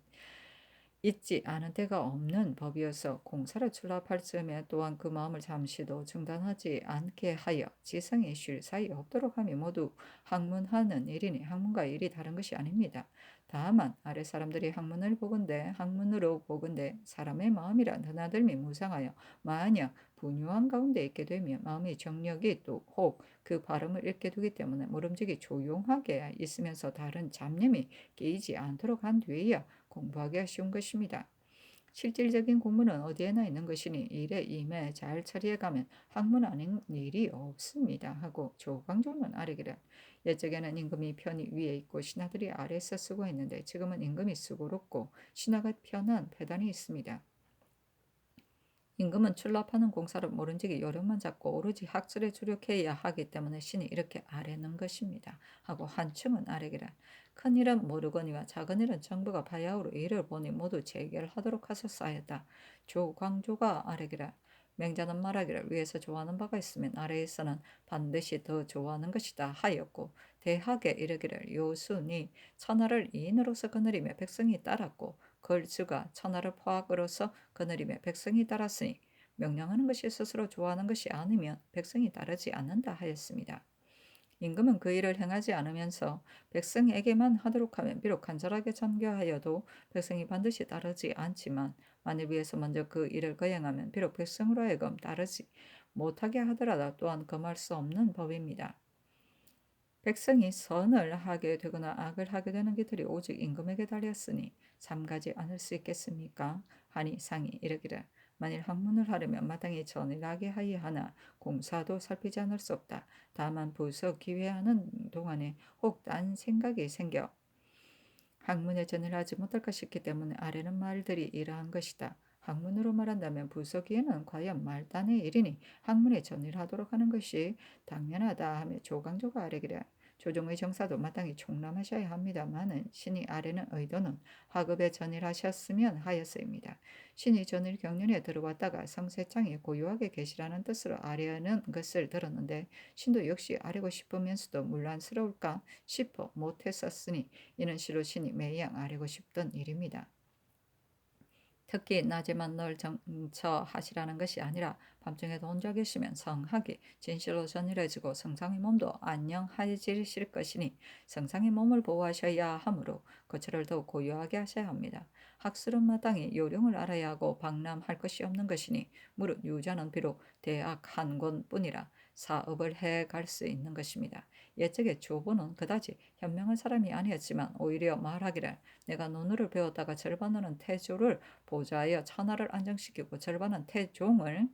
있지 않은 데가 없는 법이어서 공사를 출납할 즈음에 또한 그 마음을 잠시도 중단하지 않게 하여 지성이 쉴 사이 없도록 함이 모두 학문하는 일이니 학문과 일이 다른 것이 아닙니다. 다만 아래 사람들이 학문으로 보건대 사람의 마음이라 드나들미 무상하여 만약 분유한 가운데 있게 되면 마음의 정력이 또 혹 그 발음을 읽게 되기 때문에 모름지기 조용하게 있으면서 다른 잡념이 끼이지 않도록 한 뒤에야 공부하기가 쉬운 것입니다. 실질적인 공부는 어디에나 있는 것이니 일에 임해 잘 처리해가면 학문 아닌 일이 없습니다. 하고 조광조는 아래기를. 옛적에는 임금이 편히 위에 있고 신하들이 아래에서 쓰고 있는데 지금은 임금이 수고롭고 신하가 편한 패단이 있습니다. 임금은 출납하는 공사를 모른지기 요령만 잡고 오로지 학술에 주력해야 하기 때문에 신이 이렇게 아뢰는 것입니다. 하고 한층은 아래기라. 큰 일은 모르거니와 작은 일은 정부가 바야흐로 일을 보니 모두 재결하도록 하셨사였다. 조광조가 아래기라. 맹자는 말하기를 위에서 좋아하는 바가 있으면 아래에서는 반드시 더 좋아하는 것이다 하였고 대학에 이르기를 요순이 천하를 이인으로서 거느리며 백성이 따랐고 걸주가 천하를 포악으로서 거느리며 백성이 따랐으니 명령하는 것이 스스로 좋아하는 것이 아니면 백성이 따르지 않는다 하였습니다. 임금은 그 일을 행하지 않으면서 백성에게만 하도록 하면 비록 간절하게 전교하여도 백성이 반드시 따르지 않지만 만일 위에서 먼저 그 일을 거행하면 비록 백성으로 하여금 따르지 못하게 하더라도 또한 금할 수 없는 법입니다. 백성이 선을 하게 되거나 악을 하게 되는 기들이 오직 임금에게 달렸으니 삼가지 않을 수 있겠습니까? 하니 상이 이르기를 만일 학문을 하려면 마땅히 전일하게 하여야 하나 공사도 살피지 않을 수 없다. 다만 부서 기회하는 동안에 혹 딴 생각이 생겨 학문에 전일하지 못할까 싶기 때문에 아래는 말들이 이러한 것이다. 학문으로 말한다면 부서기에는 과연 말단의 일이니 학문에 전일하도록 하는 것이 당연하다 하며 조강조가 아래기를 조정의 정사도 마땅히 총람하셔야 합니다마는 신이 아래는 의도는 학업에 전일하셨으면 하였습니다. 신이 전일 경륜에 들어왔다가 성세창이 고요하게 계시라는 뜻으로 아래하는 것을 들었는데 신도 역시 아래고 싶으면서도 물란스러울까 싶어 못했었으니 이는 시로 신이 매양 아래고 싶던 일입니다. 특히 낮에만 널 정처하시라는 것이 아니라 밤중에도 혼자 계시면 성학이 진실로 전일해지고 성상의 몸도 안녕해지실 것이니 성상의 몸을 보호하셔야 하므로 거처를 더욱 고요하게 하셔야 합니다. 학술은 마땅히 요령을 알아야 하고 방람할 것이 없는 것이니 무릇 유자는 비록 대학 한 권뿐이라 사업을 해갈 수 있는 것입니다. 옛적의 조부는 그다지 현명한 사람이 아니었지만 오히려 말하기를 내가 논어를 배웠다가 절반은 태조를 보좌하여 천하를 안정시키고 절반은 태종을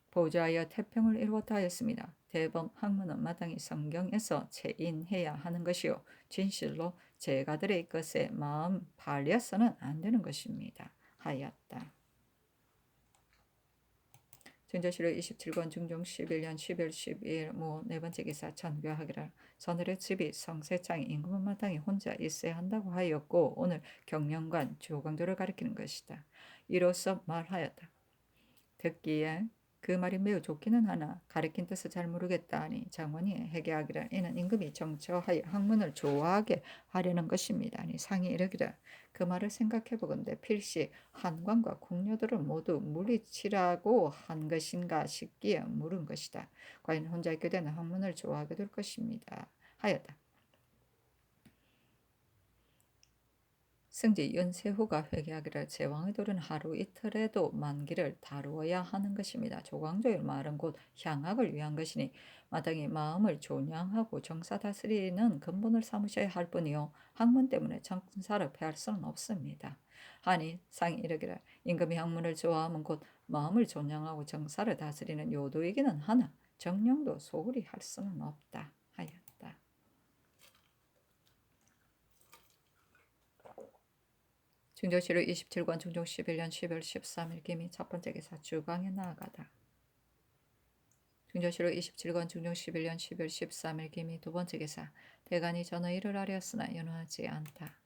보좌하여 태평을 이루었다 하였습니다. 대범 학문은 마땅히 성경에서 체인해야 하는 것이요 진실로 제가들의 것에 마음 팔려서는 안 되는 것입니다. 하였다. 증조실록 27권 중종 11년 12월 12일 모 네 번째 기사 전교하기를 서늘의 집이 성세창이 임금은 마땅히 혼자 있어야 한다고 하였고 오늘 경영관 조광조를 가리키는 것이다. 이로써 말하였다. 듣기에 그 말이 매우 좋기는 하나 가리킨 뜻을 잘 모르겠다 하니 장관이 회개하기를 이는 임금이 정처하여 학문을 좋아하게 하려는 것입니다. 아니 상이 이르기를 그 말을 생각해 보건대 필시 한관과 궁녀들을 모두 물리치라고 한 것인가 싶기에 물은 것이다. 과연 혼자 있게 되는 학문을 좋아하게 될 것입니다. 하였다. 승지 윤세후가 회개하기를 제왕의 돌은 하루 이틀에도 만기를 다루어야 하는 것입니다. 조광조의 말은 곧 향학을 위한 것이니 마땅히 마음을 존양하고 정사 다스리는 근본을 삼으셔야 할 뿐이요 학문 때문에 정사를 폐할 수는 없습니다. 하니 상이 이르기를 임금이 학문을 좋아하면 곧 마음을 존양하고 정사를 다스리는 요도이기는 하나 정령도 소홀히 할 수는 없다 하였다. 증조실록 27권 중종 11년 12월 13일 기미 첫 번째 기사 주광에 나아가다. 증조실록 27권 중종 11년 12월 13일 기미 두 번째 기사 대간이 전의 일을 하렸으나 연호하지 않다.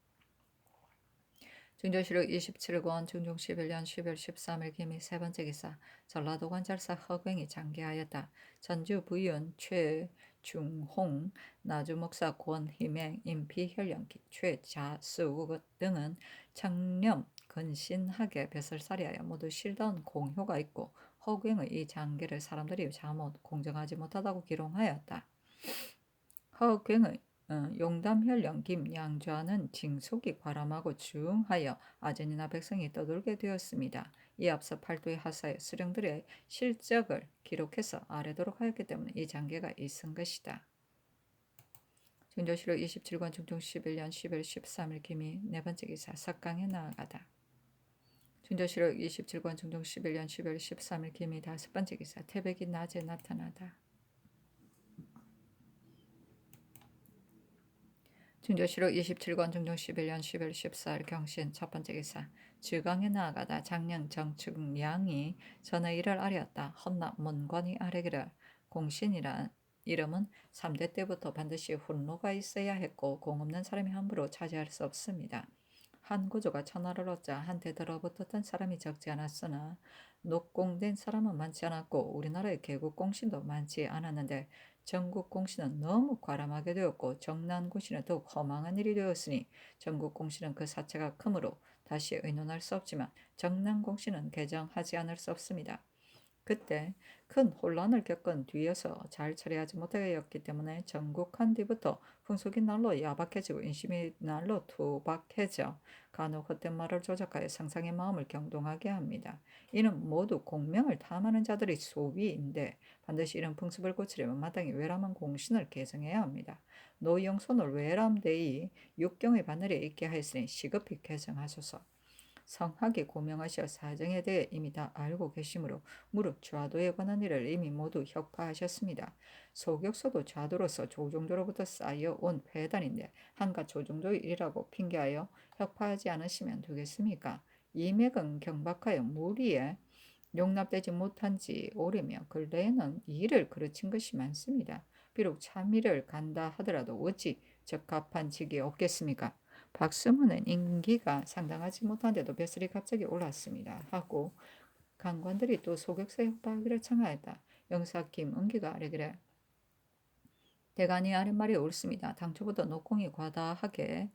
증조실록 27권 중종 11년 12월 13일 기미 세 번째 기사 전라도 관찰사 허경이 장계하였다. 전주 부윤 최중홍 나주목사 권희맹 임피혈령 최자수 등은 청렴 근신하게 벼슬살이하여 모두 실다운 공효가 있고 허경의 이 장계를 사람들이 잘못 공정하지 못하다고 기롱하였다. 허경의 용담혈령 김양좌는 징속이 과람하고 중하여 아전이나 백성이 떠돌게 되었습니다. 이 앞서 팔도의 하사에 수령들의 실적을 기록해서 아래도록 하였기 때문에 이 장계가 있은 것이다. 증조실록 27권 중종 11년 10월 13일 기미 네 번째 기사 석강에 나아가다. 증조실록 27권 중종 11년 10월 13일 기미 다섯 번째 기사 태백이 낮에 나타나다. 증조실록 27권 중종 11년 10월 14일 경신 첫 번째 기사 주강에 나아가다 장령 정축량이 전의 일을 아뢰었다. 헛나 문관이 아뢰기를 공신이란 이름은 3대 때부터 반드시 훈로가 있어야 했고 공 없는 사람이 함부로 차지할 수 없습니다. 한 구조가 천하를 얻자 한때 들어붙었던 사람이 적지 않았으나 녹공된 사람은 많지 않았고 우리나라의 개국 공신도 많지 않았는데 전국 공신은 너무 과람하게 되었고 정난 공신은 더욱 허망한 일이 되었으니 전국 공신은 그 사체가 크므로 다시 의논할 수 없지만 정난 공신은 개정하지 않을 수 없습니다. 그때 큰 혼란을 겪은 뒤에서 잘 처리하지 못하였기 때문에 전국한 뒤부터 풍속이 날로 야박해지고 인심이 날로 투박해져 간혹 헛된 말을 조작하여 상상의 마음을 경동하게 합니다. 이는 모두 공명을 탐하는 자들의 소비인데 반드시 이런 풍습을 고치려면 마땅히 외람한 공신을 개정해야 합니다. 노영손을 외람되이 육경의 바늘에 있게 하였으니 시급히 개정하소서. 성하게 고명하셔 사정에 대해 이미 다 알고 계시므로 무릇 좌도에 관한 일을 이미 모두 혁파하셨습니다. 소격서도 좌도로서 조종조로부터 쌓여온 폐단인데 한가 조종조의 일이라고 핑계하여 혁파하지 않으시면 되겠습니까? 이맥은 경박하여 무리에 용납되지 못한 지 오래며 근래에는 일을 그르친 것이 많습니다. 비록 참의를 간다 하더라도 어찌 적합한 직이 없겠습니까? 박수문은 인기가 상당하지 못한데도 벼슬이 갑자기 올랐습니다. 하고 간관들이 또 소격사에 협박하기를 청하였다. 영사 김은기가 아뢰기를 대간이 아랫말이 옳습니다. 당초부터 녹공이 과다하게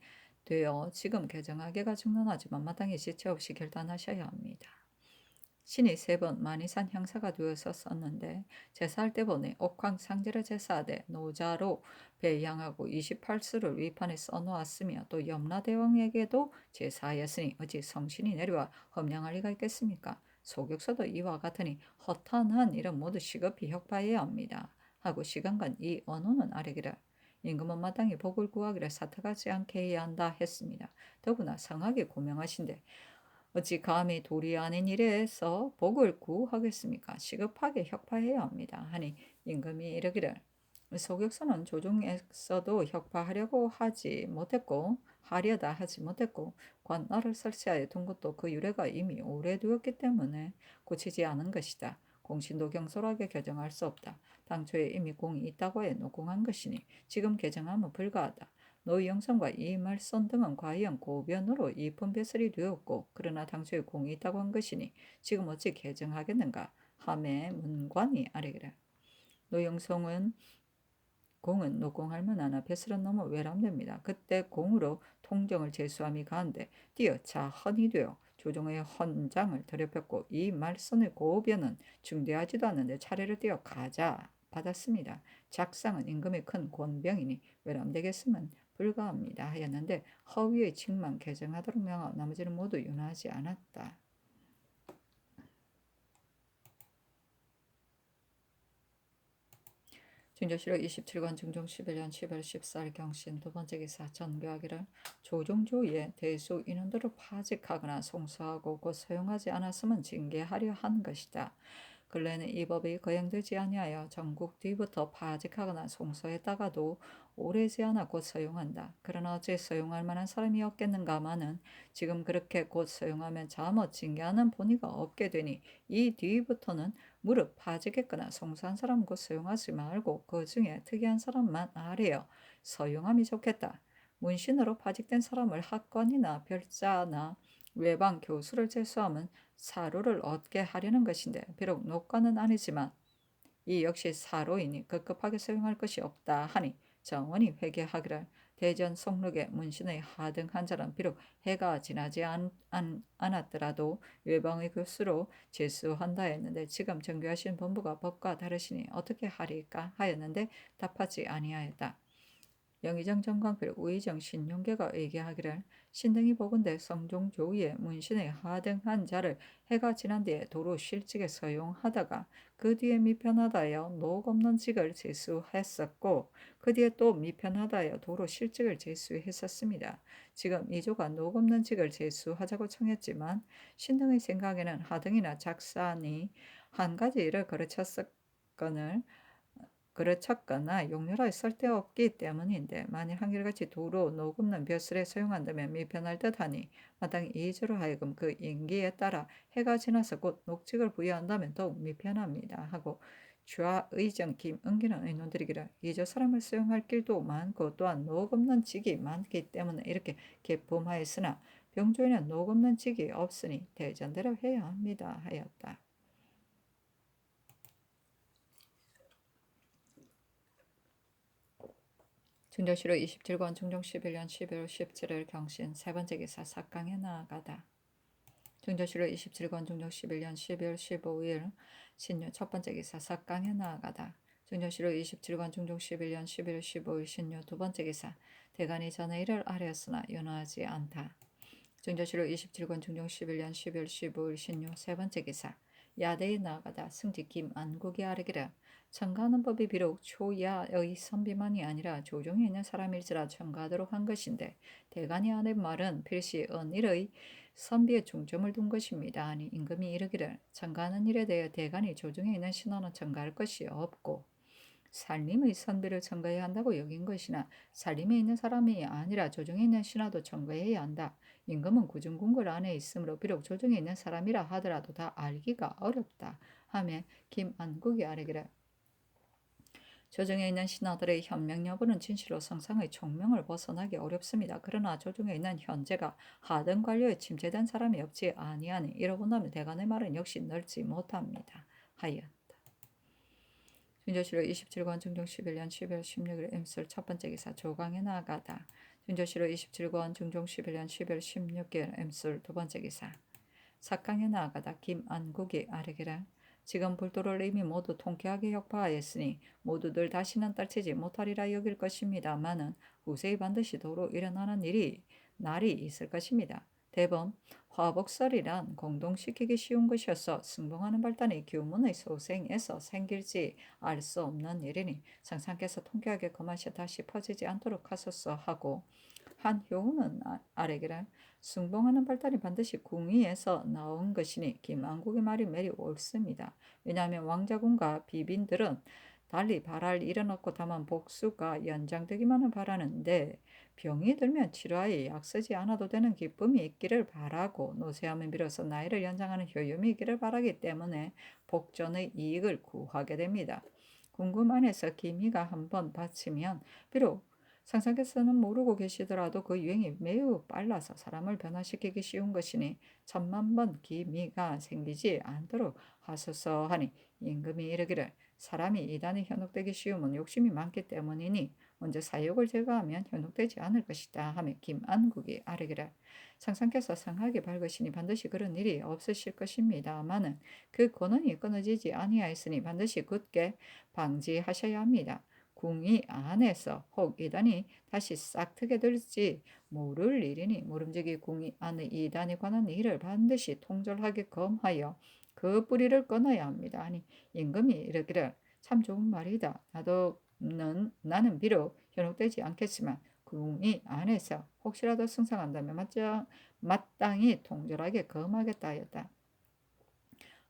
되어 지금 개정하기가 중론하지만 마땅히 지체 없이 결단하셔야 합니다. 신이 3번 만이산 형사가 되어서 썼는데 제사할 때 보니 옥황상제를 제사하되 노자로 배양하고 28수를 위판에 써놓았으며 또 염라대왕에게도 제사하였으니 어찌 성신이 내려와 험량할 리가 있겠습니까? 소격서도 이와 같으니 허탄한 일은 모두 시급히 혁파해야 합니다. 하고 시간간 이 언호는 아래기를 임금은 마땅히 복을 구하기를 사탁하지 않게 해야 한다 했습니다. 더구나 상하게 고명하신데 어찌 감히 도리 아닌 일에서 복을 구하겠습니까? 시급하게 혁파해야 합니다. 하니 임금이 이르기를 소격서는 조정에서도 혁파하려고 하지 못했고 하려다 하지 못했고 관나를 설치하여 둔 것도 그 유래가 이미 오래되었기 때문에 고치지 않은 것이다. 공신도 경솔하게 개정할 수 없다. 당초에 이미 공이 있다고 해 노공한 것이니 지금 개정하면 불가하다. 노의 영성과 이 말선 등은 과연 고변으로 이쁜 벼슬이 되었고 그러나 당초에 공이 있다고 한 것이니 지금 어찌 개정하겠는가 하매 문관이 아래기라. 노영성은 공은 노공할 만하나 벼슬은 너무 외람됩니다. 그때 공으로 통정을 제수함이 가한데 뛰어차 헌이 되어 조정의 헌장을 더럽혔고 이 말선의 고변은 중대하지도 않는데 차례를 띄어 가자 받았습니다. 작상은 임금의 큰 권병이니 외람되겠으면 불가합니다 하였는데 허위의 칙만 개정하도록 명하고 나머지는 모두 윤하지 않았다. 중조실록 27권 중종 11년 10월 14일 경신 두 번째 기사 전교하기를 조종조의 대수 인원들을 파직하거나 송수하고 곧 사용하지 않았으면 징계하려 한 것이다. 근래는 이 법이 거행되지 아니하여 전국 뒤부터 파직하거나 송수했다가도 오래지 않아 곧 사용한다. 그러나 어찌 사용할 만한 사람이 없겠는가마는 지금 그렇게 곧 사용하면 잘못 징계하는 본의가 없게 되니 이 뒤부터는 무릇 파직했거나 송수한 사람 곧 사용하지 말고 그 중에 특이한 사람만 아래여 사용함이 좋겠다. 문신으로 파직된 사람을 학관이나 별자나 외방 교수를 제수하면 사로를 얻게 하려는 것인데 비록 노과는 아니지만 이 역시 사로이니 급급하게 사용할 것이 없다 하니 정원이 회개하기를 대전 속록의 문신의 하등한 자는 비록 해가 지나지 않았더라도 외방의 교수로 제수한다 했는데 지금 정교하신 본부가 법과 다르시니 어떻게 하리까 하였는데 답하지 아니하였다. 영의정 정광필 우의정 신용계가 의계하기를 신등이 보건대 성종조의의 문신의 하등한 자를 해가 지난 뒤에 도로 실직에 서용하다가 그 뒤에 미편하다여 녹 없는 직을 제수했었고 그 뒤에 또 미편하다여 도로 실직을 제수했었습니다. 지금 이조가 녹 없는 직을 제수하자고 청했지만 신등의 생각에는 하등이나 작산이 한 가지 일을 그르쳤거나 용렬하게 쓸데없기 때문인데 만일 한결같이 도로 녹 없는 벼슬에 사용한다면 미편할 듯하니 마땅히 이주로 하여금 그 인기에 따라 해가 지나서 곧 녹직을 부여한다면 더욱 미편합니다 하고 좌의정 김은기는 의논드리기를 이조 사람을 사용할 길도 많고 또한 녹 없는 직이 많기 때문에 이렇게 개품하였으나 병조에는 녹 없는 직이 없으니 대전대로 해야 합니다 하였다. 중조실록 27권 중종 11년 11월 17일 경신 세 번째 기사 삭강에 나아가다. 중조실록 27권 중종 11년 12월 15일 신유 첫 번째 기사 삭강에 나아가다. 중조실록 27권 중종 11년 11월 15일 신유 두 번째 기사 대간이 전에 이를 아뢰었으나 윤호하지 않다. 중조실록 27권 중종 11년 12월 15일 신유 세 번째 기사 야대에 나아가다 승지 김안국이 아뢰기를 청가하는 법이 비록 초야의 선비만이 아니라 조정에 있는 사람일지라 청가하도록 한 것인데 대간이 하는 말은 필시 언일의 선비에 중점을 둔 것입니다. 아니 임금이 이르기를 청가하는 일에 대해 대간이 조정에 있는 신하는 청가할 것이 없고 살림의 선비를 청가해야 한다고 여긴 것이나 살림에 있는 사람이 아니라 조정에 있는 신하도 청가해야 한다. 임금은 구중궁궐 안에 있으므로 비록 조정에 있는 사람이라 하더라도 다 알기가 어렵다. 하며 김안국이 아뢰기를 조정에 있는 신하들의 현명 여부는 진실로 성상의 총명을 벗어나기 어렵습니다. 그러나 조정에 있는 현재가 하등 관료에 침체된 사람이 없지 아니하니 이러본다면 대간의 말은 역시 넓지 못합니다. 하였다. 중조실록 27권 중종 11년 12월 16일 임술 첫 번째 기사 조강에 나아가다. 준조실로 27권 중종 11년 12월 16일 엠술 두 번째 기사. 사강에 나아가다 김안국이 아뢰기를 지금 불도를 이미 모두 통쾌하게 혁파하였으니 모두들 다시는 떨치지 못하리라 여길 것입니다마는 후세에 반드시 도로 일어나는 날이 있을 것입니다. 대범 화복설이란 공동시키기 쉬운 것이어서 승봉하는 발단이 규문의 소생에서 생길지 알 수 없는 일이니 상상께서 통쾌하게 그 맛이 다시 퍼지지 않도록 하소서 하고 한효우는 아래기를 승봉하는 발단이 반드시 궁위에서 나온 것이니 김안국의 말이 매우 옳습니다. 왜냐하면 왕자군과 비빈들은 달리 바랄 일은 없고 다만 복수가 연장되기만을 바라는데 병이 들면 치료하여 약 쓰지 않아도 되는 기쁨이 있기를 바라고 노쇠함을 빌어서 나이를 연장하는 효염이 있기를 바라기 때문에 복전의 이익을 구하게 됩니다. 궁금 안에서 기미가 한번 받치면 비록 상상께서는 모르고 계시더라도 그 유행이 매우 빨라서 사람을 변화시키기 쉬운 것이니 천만 번 기미가 생기지 않도록 하소서 하니 임금이 이르기를 사람이 이단에 현혹되기 쉬움은 욕심이 많기 때문이니 먼저 사욕을 제거하면 현혹되지 않을 것이다 하며 김안국이 아뢰기를 상상께서 상하게 밝으시니 반드시 그런 일이 없으실 것입니다마는 그 권한이 끊어지지 아니하였으니 반드시 굳게 방지하셔야 합니다. 궁이 안에서 혹 이단이 다시 싹트게 될지 모를 일이니 모름지기 궁이 안의 이단에 관한 일을 반드시 통절하게 검하여 그 뿌리를 끊어야 합니다. 아니 임금이 이르기를 참 좋은 말이다. 나는 비록 현혹되지 않겠지만 궁이 안에서 혹시라도 승상한다면 마땅히 통절하게 검하겠다 하였다.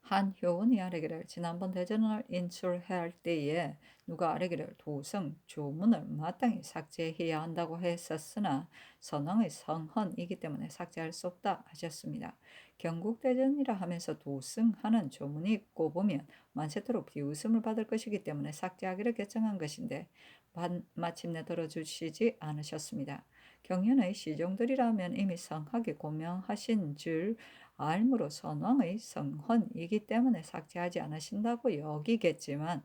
한효은이 아뢰기를 지난번 대전을 인출할 때에 누가 아뢰기를 도성 조문을 마땅히 삭제해야 한다고 했었으나 선왕의 성헌이기 때문에 삭제할 수 없다 하셨습니다. 경국대전이라 하면서 도승하는 조문이 꼽으면 만세토록 비웃음을 받을 것이기 때문에 삭제하기를 결정한 것인데 마침내 들어주시지 않으셨습니다. 경연의 시종들이라면 이미 성하게 고명하신 줄 알므로 선왕의 성헌이기 때문에 삭제하지 않으신다고 여기겠지만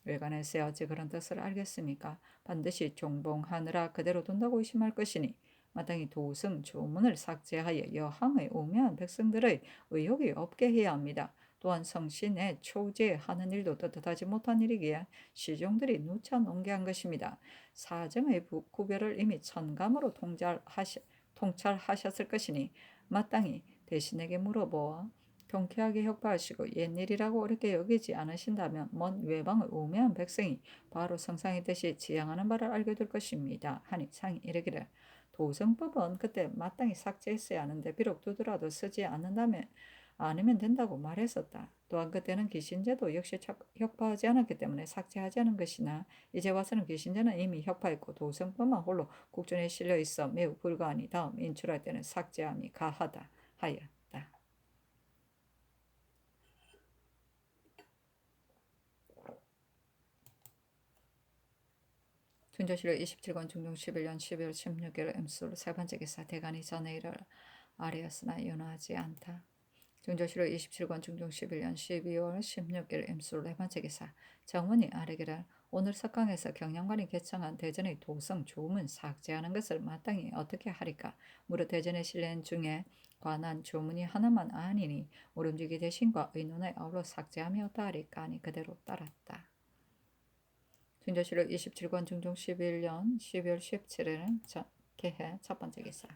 외관에서 어찌 그런 뜻을 알겠습니까? 반드시 종봉하느라 그대로 둔다고 의심할 것이니 마땅히 도승 조문을 삭제하여 여항의 우매한 백성들의 의혹이 없게 해야 합니다. 또한 성신에 초제하는 일도 떳떳하지 못한 일이기에 시종들이 누차 농계한 것입니다. 사정의 구별을 이미 천감으로 통찰하셨을 것이니 마땅히 대신에게 물어보아 경쾌하게 혁파하시고 옛일이라고 어렵게 여기지 않으신다면 먼 외방의 우매한 백성이 바로 성상의 뜻이 지향하는 바를 알게 될 것입니다. 하니 상이 이르기를 도성법은 그때 마땅히 삭제했어야 하는데 비록 두더라도 쓰지 않으면 된다고 말했었다. 또한 그때는 기신제도 역시 혁파하지 않았기 때문에 삭제하지 않은 것이나 이제 와서는 기신제는 이미 혁파했고 도성법만 홀로 국존에 실려 있어 매우 불가하니 다음 인출할 때는 삭제함이 가하다 하였다. 준조실로 27권 중종 11년 12월 16일 음술 세 번째 기사 대간이 전에 일을 아뢰었으나 연호하지 않다. 준조실로 27권 중종 11년 12월 16일 임술 네 번째 기사 정원이 아뢰기를 오늘 석강에서 경영관이 개청한 대전의 도성 조문 삭제하는 것을 마땅히 어떻게 하리까? 무릇 대전에 실린 중에 관한 조문이 하나만 아니니 오름지기 대신과 의논의 아울러 삭제하며 어떠하리까 하니 그대로 따랐다. 준조실록 27권 중종 11년 12월 17일 개해 첫 번째 기사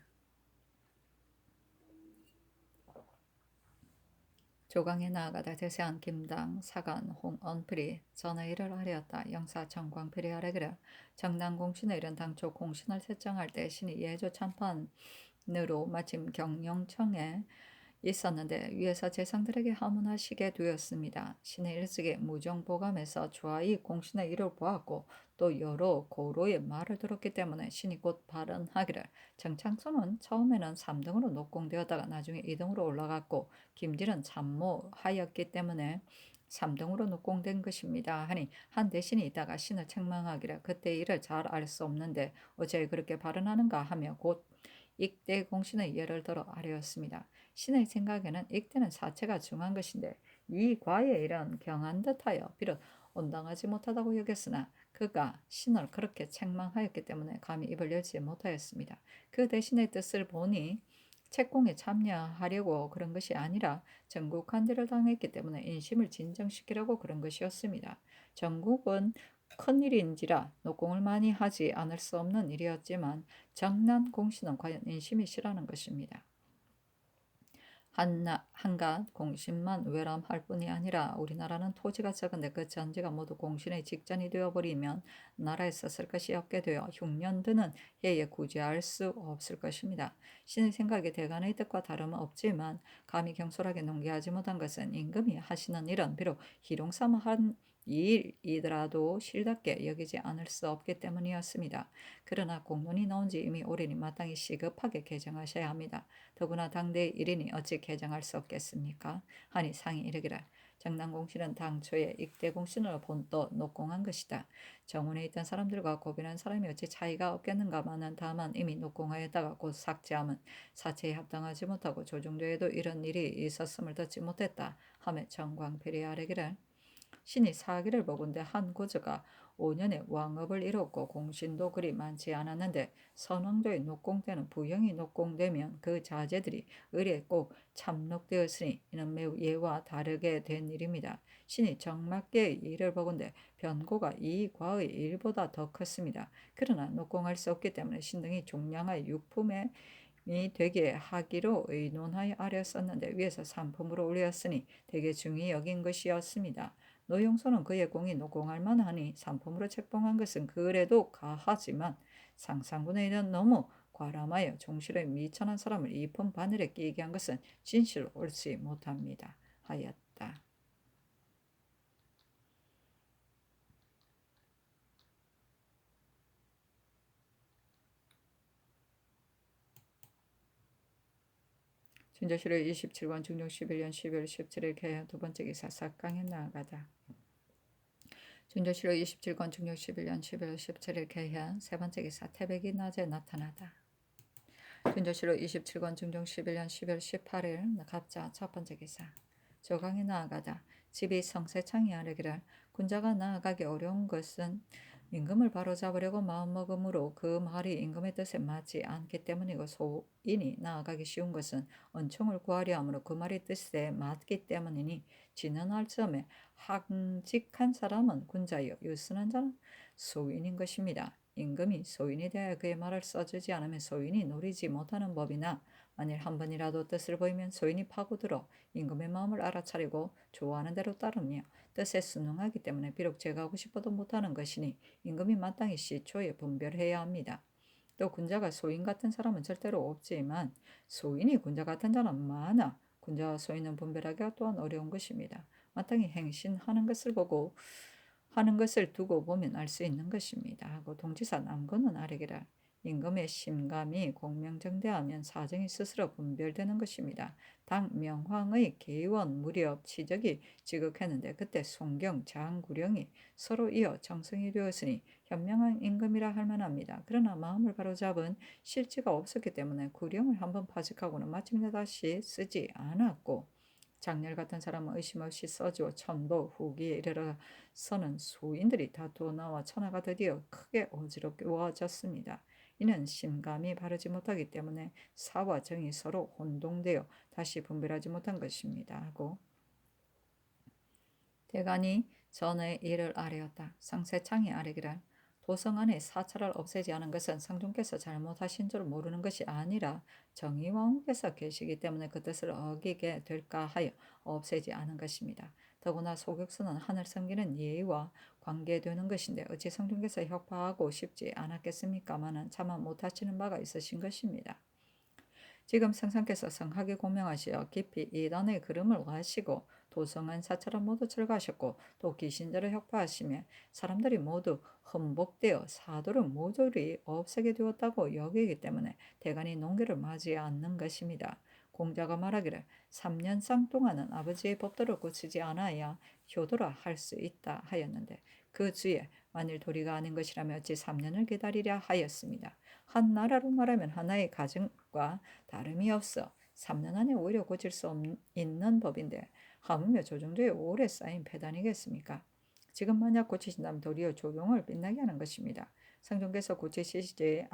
조강에 나아가다 대세한 김당 사간 홍언필이 전의를 하려었다. 영사 정광필이 아뢰기를 정당공신의 일은 당초 공신을 세정할 때 신이 예조 참판으로 마침 경영청에 있었는데 위에서 재상들에게 하문하시게 되었습니다. 신의 일찍이 무정보감에서 좌이 공신의 일을 보았고 또 여러 고로의 말을 들었기 때문에 신이 곧 발언하기를 정창순은 처음에는 3등으로 녹공되었다가 나중에 2등으로 올라갔고 김질은 참모하였기 때문에 3등으로 녹공된 것입니다. 하니 한 대신이 있다가 신을 책망하기를 그때 일을 잘 알 수 없는데 어째 그렇게 발언하는가 하며 곧 익대 공신의 예를 들어 아뢰었습니다. 신의 생각에는 익대는 사체가 중한 것인데 이 과의 일은 경한 듯하여 비록 온당하지 못하다고 여겼으나 그가 신을 그렇게 책망하였기 때문에 감히 입을 열지 못하였습니다. 그 대신의 뜻을 보니 책공에 참여하려고 그런 것이 아니라 전국한대를 당했기 때문에 인심을 진정시키려고 그런 것이었습니다. 전국은 큰일인지라 노공을 많이 하지 않을 수 없는 일이었지만 정난 공신은 과연 인심이 싫어하는 것입니다. 한갓 공신만 외람할 뿐이 아니라 우리나라는 토지가 적은데 그 전지가 모두 공신의 직전이 되어버리면 나라에 썼을 것이 없게 되어 흉년 드는 해에 구제할 수 없을 것입니다. 신의 생각에 대간의 뜻과 다름은 없지만 감히 경솔하게 농계하지 못한 것은 임금이 하시는 일은 비록 희롱삼아 한 일이더라도 실답게 여기지 않을 수 없기 때문이었습니다. 그러나 공문이 나온 지 이미 오래니 마땅히 시급하게 개정하셔야 합니다. 더구나 당대의 일이니 어찌 개정할 수 없겠습니까? 하니 상이 이르기를 정난공신은 당초에 익대공신으로 본떠 녹공한 것이다. 정원에 있던 사람들과 고변한 사람이 어찌 차이가 없겠는가마는 다만 이미 녹공하였다가 곧 삭제함은 사체에 합당하지 못하고 조중조에도 이런 일이 있었음을 듣지 못했다 하며 정광필이 아뢰기를 신이 사기를 보건대 한 고저가 5년에 왕업을 이뤘고 공신도 그리 많지 않았는데 선왕도의 녹공 때는 부형이 녹공되면 그 자제들이 의례 꼭 참록되었으니 이는 매우 예와 다르게 된 일입니다. 신이 정맞게 일을 보건대 변고가 이 과의 일보다 더 컸습니다. 그러나 녹공할 수 없기 때문에 신등이 종량하여 육품에 이 되게 하기로 의논하여 아뢰었었는데 위에서 삼품으로 올렸으니 되게 중히 여긴 것이었습니다. 노용소는 그의 공이 노공할 만하니 삼품으로 책봉한 것은 그래도 가하지만 상상군에 있는 너무 과람하여 종실에 미천한 사람을 이품 바늘에 끼게 한 것은 진실로 옳지 못합니다. 하였다. 준조실록 27권 중종 11년 12월 17일 개헌 두 번째 기사 삭강에 나아가다. 준조실록 27권 중종 11년 12월 17일 개헌 세 번째 기사 태백이 낮에 나타나다. 준조실록 27권 중종 11년 12월 18일 갑자 첫 번째 기사 조강에 나아가다. 집이 성세창이 아뢰기를 군자가 나아가기 어려운 것은 임금을 바로잡으려고 마음먹음으로 그 말이 임금의 뜻에 맞지 않기 때문이고 소인이 나아가기 쉬운 것은 은총을 구하려 함으로 그 말이 뜻에 맞기 때문이니 진언할 점에 항직한 사람은 군자요 유순한 자는 소인인 것입니다. 임금이 소인에 대하여 그의 말을 써주지 않으면 소인이 노리지 못하는 법이나 만일 한 번이라도 뜻을 보이면 소인이 파고들어 임금의 마음을 알아차리고 좋아하는 대로 따르며 뜻에 순응하기 때문에 비록 제가 하고 싶어도 못하는 것이니 임금이 마땅히 시초에 분별해야 합니다. 또 군자가 소인 같은 사람은 절대로 없지만 소인이 군자 같은 자는 많아 군자와 소인은 분별하기가 또한 어려운 것입니다. 마땅히 행신하는 것을 보고 하는 것을 두고 보면 알 수 있는 것입니다. 하고 동지사 남건은 아뢰기를 임금의 심감이 공명정대하면 사정이 스스로 분별되는 것입니다. 당 명황의 계원 무렵 치적이 지극했는데 그때 송경, 장구령이 서로 이어 정성이 되었으니 현명한 임금이라 할 만합니다. 그러나 마음을 바로잡은 실지가 없었기 때문에 구령을 한번 파직하고는 마침내 다시 쓰지 않았고 장렬 같은 사람은 의심 없이 써주어 천도 후기에 이르러서는 소인들이 다투어 나와 천하가 드디어 크게 어지럽워졌습니다. 이는 심감이 바르지 못하기 때문에 사와 정이 서로 혼동되어 다시 분별하지 못한 것입니다. 하고 대간이 전의 일을 아뢰었다. 상세창이 아뢰기를 도성 안에 사찰을 없애지 않은 것은 상중께서 잘못하신 줄 모르는 것이 아니라 정의왕후께서 계시기 때문에 그 뜻을 어기게 될까 하여 없애지 않은 것입니다. 더구나 소격수는 하늘 섬기는 예의와 관계되는 것인데 어찌 성중께서 혁파하고 싶지 않았겠습니까마는 차마 못하시는 바가 있으신 것입니다. 지금 성상께서 성하게 고명하시어 깊이 이단의 그름을 와시고 도성한 사찰은 모두 철거하셨고 또 귀신들을 혁파하시며 사람들이 모두 흠복되어 사도를 모조리 없애게 되었다고 여기기 때문에 대간이 농계를 맞이 않는 것입니다. 공자가 말하기를 3년상 동안은 아버지의 법도를 고치지 않아야 효도라 할 수 있다 하였는데 그 주에 만일 도리가 아닌 것이라면 어찌 3년을 기다리랴 하였습니다. 한 나라로 말하면 하나의 가정과 다름이 없어 3년 안에 오히려 고칠 수 있는 법인데 하물며 조정조에 오래 쌓인 폐단이겠습니까? 지금 만약 고치신다면 도리어 조용을 빛나게 하는 것입니다. 상종께서 고치시지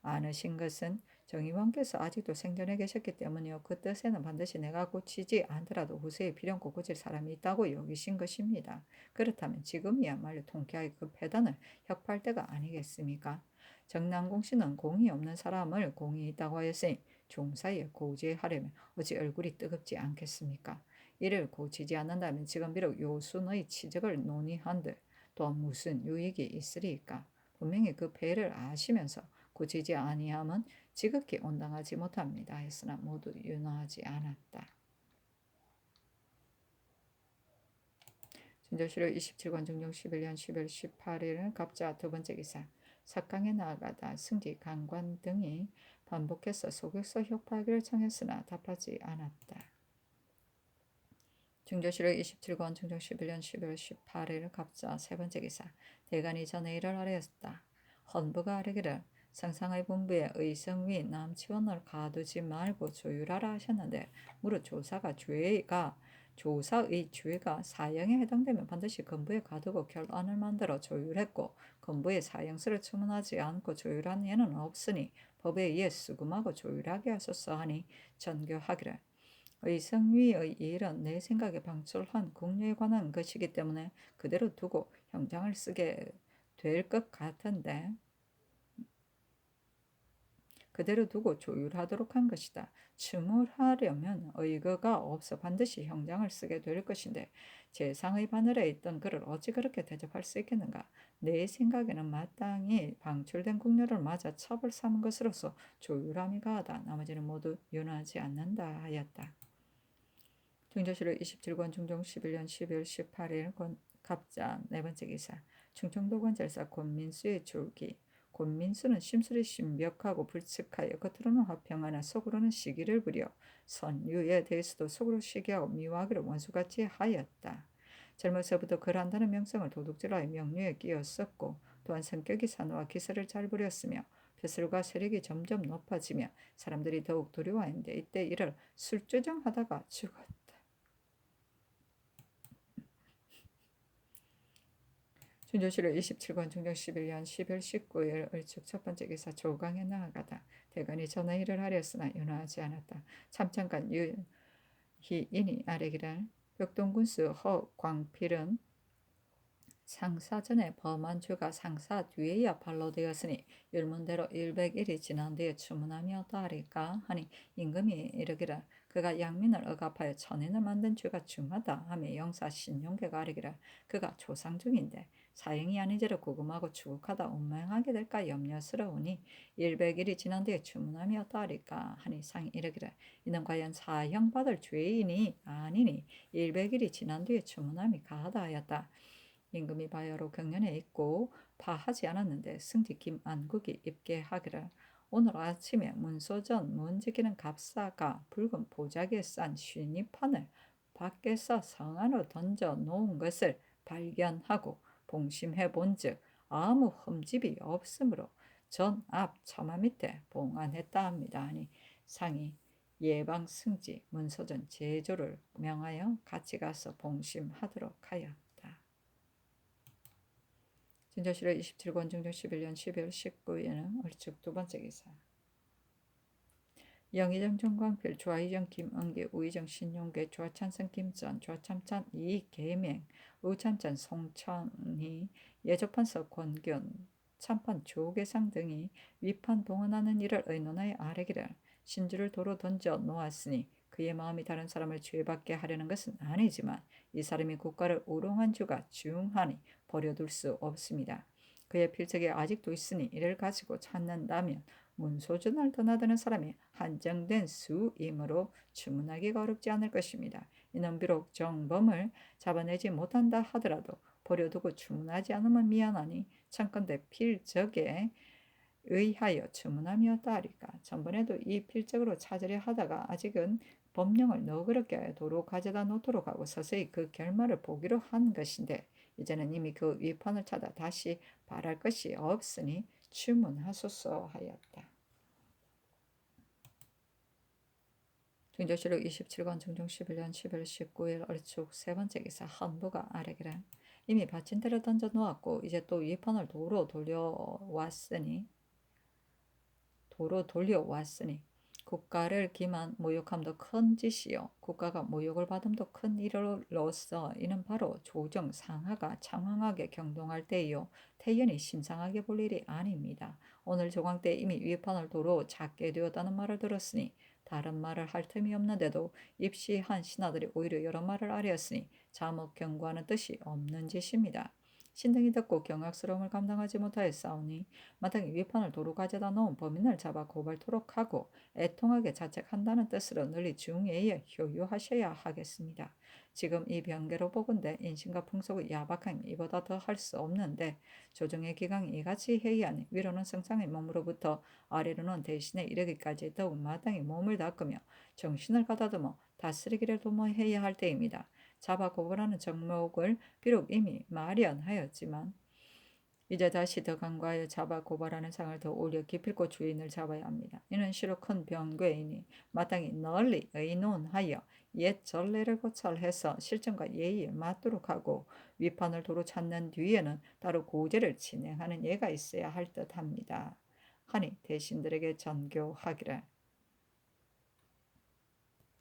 않으신 것은 정의왕께서 아직도 생전에 계셨기 때문이요. 그 뜻에는 반드시 내가 고치지 않더라도 후세에 필연코 고칠 사람이 있다고 여기신 것입니다. 그렇다면 지금이야말로 통쾌하게 그 패단을 협파할 때가 아니겠습니까? 정난공씨는 공이 없는 사람을 공이 있다고 하였으니 종사에 고지하려면 어찌 얼굴이 뜨겁지 않겠습니까? 이를 고치지 않는다면 지금 비록 요순의 치적을 논의한들 또한 무슨 유익이 있으리까? 분명히 그 폐를 아시면서 고치지 아니함은 지극히 온당하지 못합니다. 했으나 모두 윤허하지 않았다. 진조실록 27권 중종 11년 11월 18일 갑자 두 번째 기사 사강에 나아가다 승지 강관 등이 반복해서 소격서 협파하기를 청했으나 답하지 않았다. 중조실록 27권 중종 11년 11월 18일 갑자 세 번째 기사 대간이 전에 이를 아뢰었다. 헌부가 아뢰기를 상상의 본부에 의성위 남치원을 가두지 말고 조율하라 하셨는데 무릇 조사의 죄가 사형에 해당되면 반드시 건부에 가두고 결안을 만들어 조율했고 건부에 사형수를 처문하지 않고 조율한 예는 없으니 법에 의해 수금하고 조율하게 하소서 하니 전교하기를 의성위의 일은 내 생각에 방출한 국녀에 관한 것이기 때문에 그대로 두고 형장을 쓰게 될 것 같은데 그대로 두고 조율하도록 한 것이다. 추물하려면 의거가 없어 반드시 형장을 쓰게 될 것인데 재상의 바늘에 있던 그를 어찌 그렇게 대접할 수 있겠는가? 내 생각에는 마땅히 방출된 국녀를 맞아 첩을 삼은 것으로서 조율함이 가하다. 나머지는 모두 윤하지 않는다 하였다. 중조실록 27권 중종 11년 12월 18일 갑자 네 번째 기사 충청도 권절사 권민수의 줄기 권민수는 심술이 신벽하고 불측하여 겉으로는 화평하나 속으로는 시기를 부려 선유에 대해서도 속으로 시기하고 미워하기를 원수같이 하였다. 젊어서부터 글한다는 명성을 도둑질하여 명류에 끼었었고 또한 성격이 산후와 기세를 잘 부렸으며 벼슬과 세력이 점점 높아지며 사람들이 더욱 두려워했는데 이때 이를 술주정하다가 죽었다. 준조실록 27권 중종 11년 10월 19일 을축 첫 번째 기사 조강에 나아가다 대간이 전하일을 하렸으나 윤허하지 않았다. 참찬간 유희인이 아뢰기를 벽동군수 허광필은 상사전에 범한 죄가 상사 뒤에야 반로되었으니 율문대로 100일이 지난 뒤에 추문하며 따르까 하니 임금이 이르기를 그가 양민을 억압하여 천인을 만든 죄가 중하다 하며 영사 신용계가 아뢰기를 그가 조상 중인데 사형이 아니제로 구금하고 추국하다 운명하게 될까 염려스러우니 100일이 지난 뒤에 추문하며 따르까 하니 상이 이르기를 이는 과연 사형받을 죄인이 아니니 100일이 지난 뒤에 추문함이 가하다 하였다. 임금이 바야로 경련에 있고 파하지 않았는데 승지 김안국이 입계하기를 오늘 아침에 문소전 문지기는 갑사가 붉은 보자기에 싼 쉬니판을 밖에서 성 안으로 던져 놓은 것을 발견하고 봉심해 본즉 아무 흠집이 없으므로 전 앞 처마 밑에 봉안했다 합니다. 하니 상이 예방 승지 문소전 제조를 명하여 같이 가서 봉심하도록 하여 진조실록 27권 중종 11년 12월 19일에는 얼축 두 번째 기사 영의정 정광필 좌의정 김은기 우의정 신용계 좌찬성 김전 좌참찬 이계명 우참찬 송천희 예조판서 권균 참판 조계상 등이 위판 동원하는 일을 의논하여 아뢰기를 신주를 도로 던져 놓았으니 그의 마음이 다른 사람을 죄받게 하려는 것은 아니지만 이 사람이 국가를 우롱한 죄가 중하니 버려둘 수 없습니다. 그의 필적이 아직도 있으니 이를 가지고 찾는다면 문소준을 드나드는 사람이 한정된 수이므로 추문하기가 어렵지 않을 것입니다. 이는 비록 정범을 잡아내지 못한다 하더라도 버려두고 추문하지 않으면 미안하니 청컨대 필적에 의하여 추문함이었다하리까. 전번에도 이 필적으로 찾으려 하다가 아직은 법령을 너그럽게 도로 가져다 놓도록 하고 서서히 그 결말을 보기로 한 것인데 이제는 이미 그 위판을 찾아 다시 바랄 것이 없으니 추문하소서 하였다. 중조실록 27권 중종 11년 11월 19일 얼축 세 번째 기사 헌부가 아뢰기를 이미 받침대를 던져 놓았고 이제 또 위판을 도로 돌려왔으니 국가를 기만 모욕함도 큰 짓이요 국가가 모욕을 받음도 큰 일로서 이는 바로 조정 상하가 장황하게 경동할 때이요 태연히 심상하게 볼 일이 아닙니다. 오늘 조강 때 이미 위판을 도로 잡게 되었다는 말을 들었으니 다른 말을 할 틈이 없는데도 입시한 신하들이 오히려 여러 말을 아뢰었으니 자목 경고하는 뜻이 없는 짓입니다. 신등이 듣고 경악스러움을 감당하지 못하였사오니 마땅히 위판을 도로 가져다 놓은 범인을 잡아 고발토록 하고 애통하게 자책한다는 뜻으로 널리 중예에 효유하셔야 하겠습니다. 지금 이 병계로 보건대 인신과 풍속의 야박한 이보다 더 할 수 없는데 조정의 기강이 이같이 해이하니 위로는 성상의 몸으로부터 아래로는 대신에 이르기까지 더욱 마땅히 몸을 닦으며 정신을 가다듬어 다스리기를 도모해야 할 때입니다. 잡아 고발하는 정목을 비록 이미 마련하였지만 이제 다시 더 간과하여 잡아 고발하는 상을 더 올려 기필코 주인을 잡아야 합니다. 이는 시로 큰 변괴이니 마땅히 널리 의논하여 옛 전례를 고찰해서 실정과 예의에 맞도록 하고 위판을 도로 찾는 뒤에는 따로 고제를 진행하는 예가 있어야 할 듯합니다. 하니 대신들에게 전교하기를